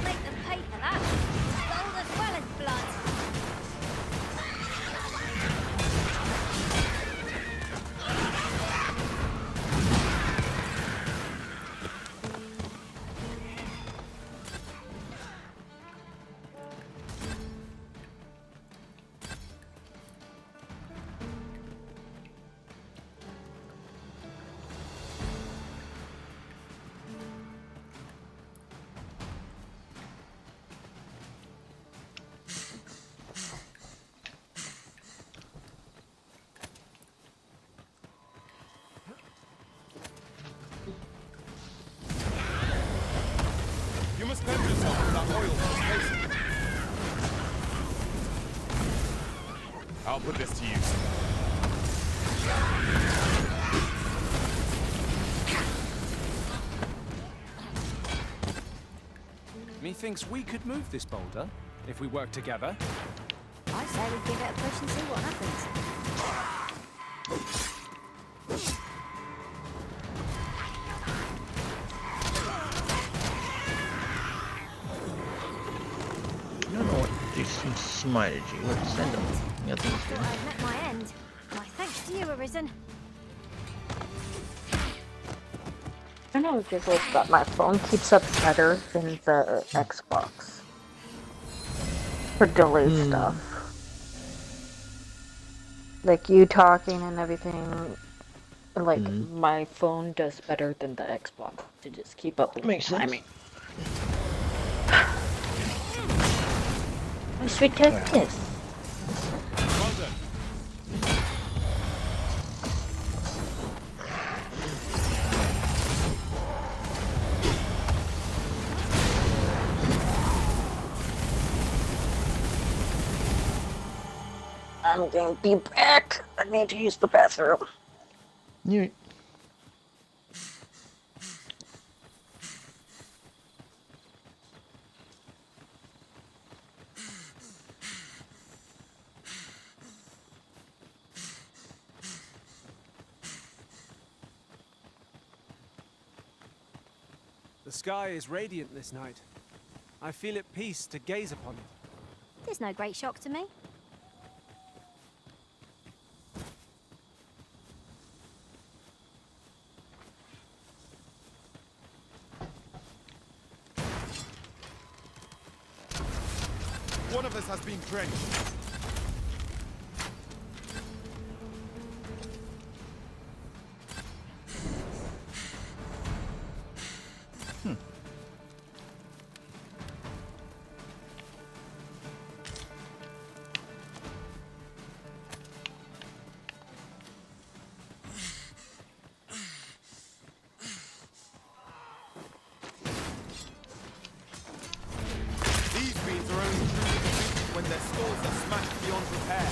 C: Make them pay for that. Gold as well as blood.
Q: You must cleanse yourself with that oil from space. I'll put this to use.
K: Methinks we could move this boulder, if we work together.
C: I say we give it a push and see what happens.
A: I don't know what Jason smited you. Let's send him. Nothing's
C: Thought I'd met my end. My thanks to you, Arisen.
E: I know it giggles that my phone keeps up better than the Xbox for delay stuff. Like you talking and everything, like my phone does better than the Xbox to just keep up with
A: Makes
E: the
A: sense.
E: timing. It's ridiculous.
Q: Well done.
E: I'm gonna be back. I need to use the bathroom.
A: You.
K: The sky is radiant this night. I feel at peace to gaze upon it.
C: There's no great shock to me.
H: One of us has been drenched. These beams are only truly defeated when their skulls are smashed beyond repair.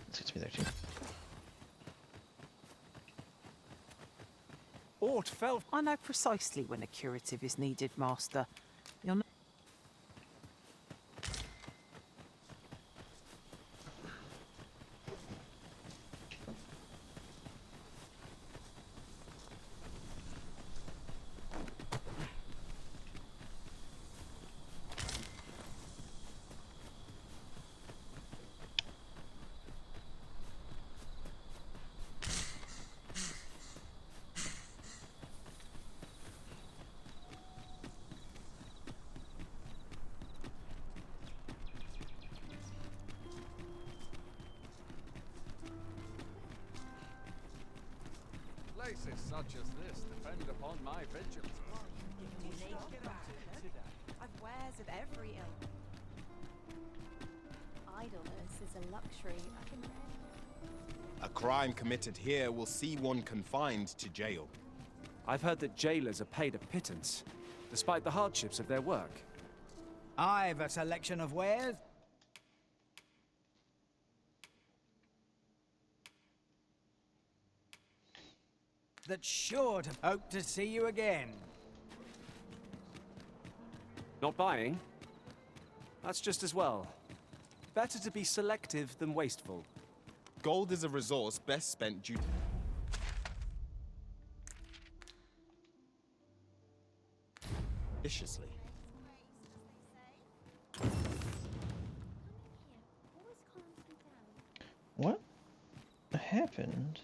A: This gets me there too.
K: Aught fell.
F: I know precisely when a curative is needed, Master. You'll know.
L: Places such as this depend upon my vigilance.
S: I've wares of every ilk.
R: Idleness is a luxury I can rarely.
H: A crime committed here will see one confined to jail.
K: I've heard that jailers are paid a pittance, despite the hardships of their work.
N: I've a selection of wares. That's sure to hope to see you again.
K: Not buying? That's just as well. Better to be selective than wasteful.
H: Gold is a resource best spent judiciously.
A: What happened?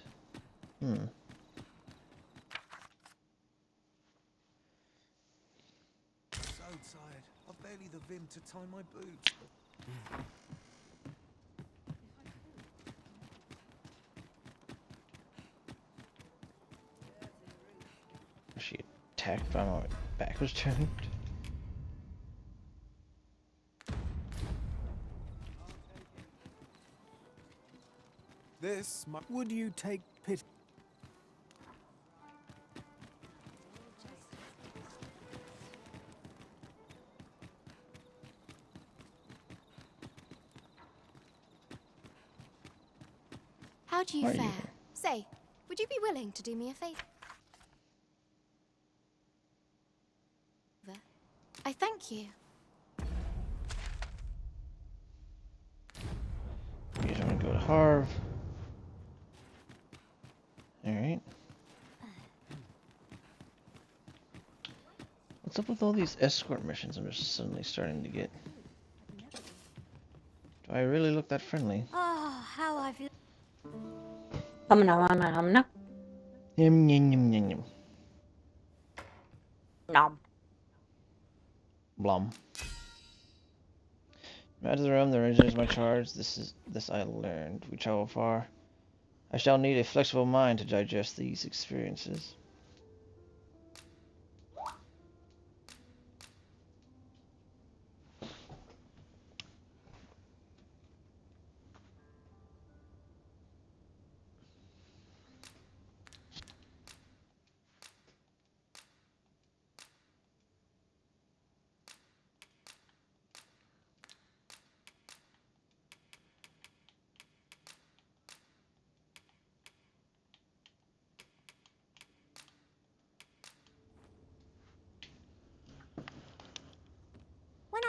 O: So tired. I've barely the vim to tie my boots.
A: Was she attacked by my back was turned?
H: This
N: would you take pity?
R: How do you
A: Are you?
R: fare? Say, would you be willing to do me a favor? I thank you.
A: You don't want to go to Harv. Alright. What's up with all these escort missions I'm just suddenly starting to get? Do I really look that friendly?
C: Oh, how I've...
E: Nom.
A: Yum yum yum yum yum.
E: Nom.
A: Blum. Out of the realm, the range is my charge. This I learned. We travel far. I shall need a flexible mind to digest these experiences.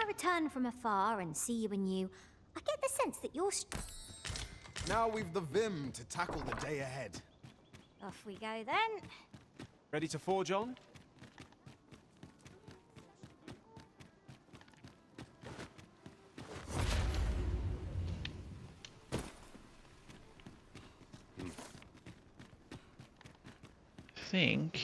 C: I return from afar and see you anew, I get the sense that you're...
H: Now we've the vim to tackle the day ahead.
C: Off we go then.
K: Ready to forge on?
A: Think.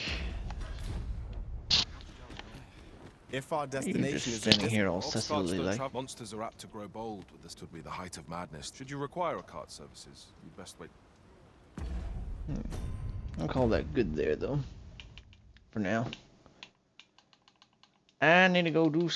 H: If our
A: You're
H: destination
A: just
H: is
A: standing here all
B: Orcs carts
A: sussily
B: don't
A: like.
B: travel. Monsters are apt to grow bold with this. Would be the height of madness. Should you require a cart services, you'd best wait.
A: I'll call that good there though. For now. I need to go do something.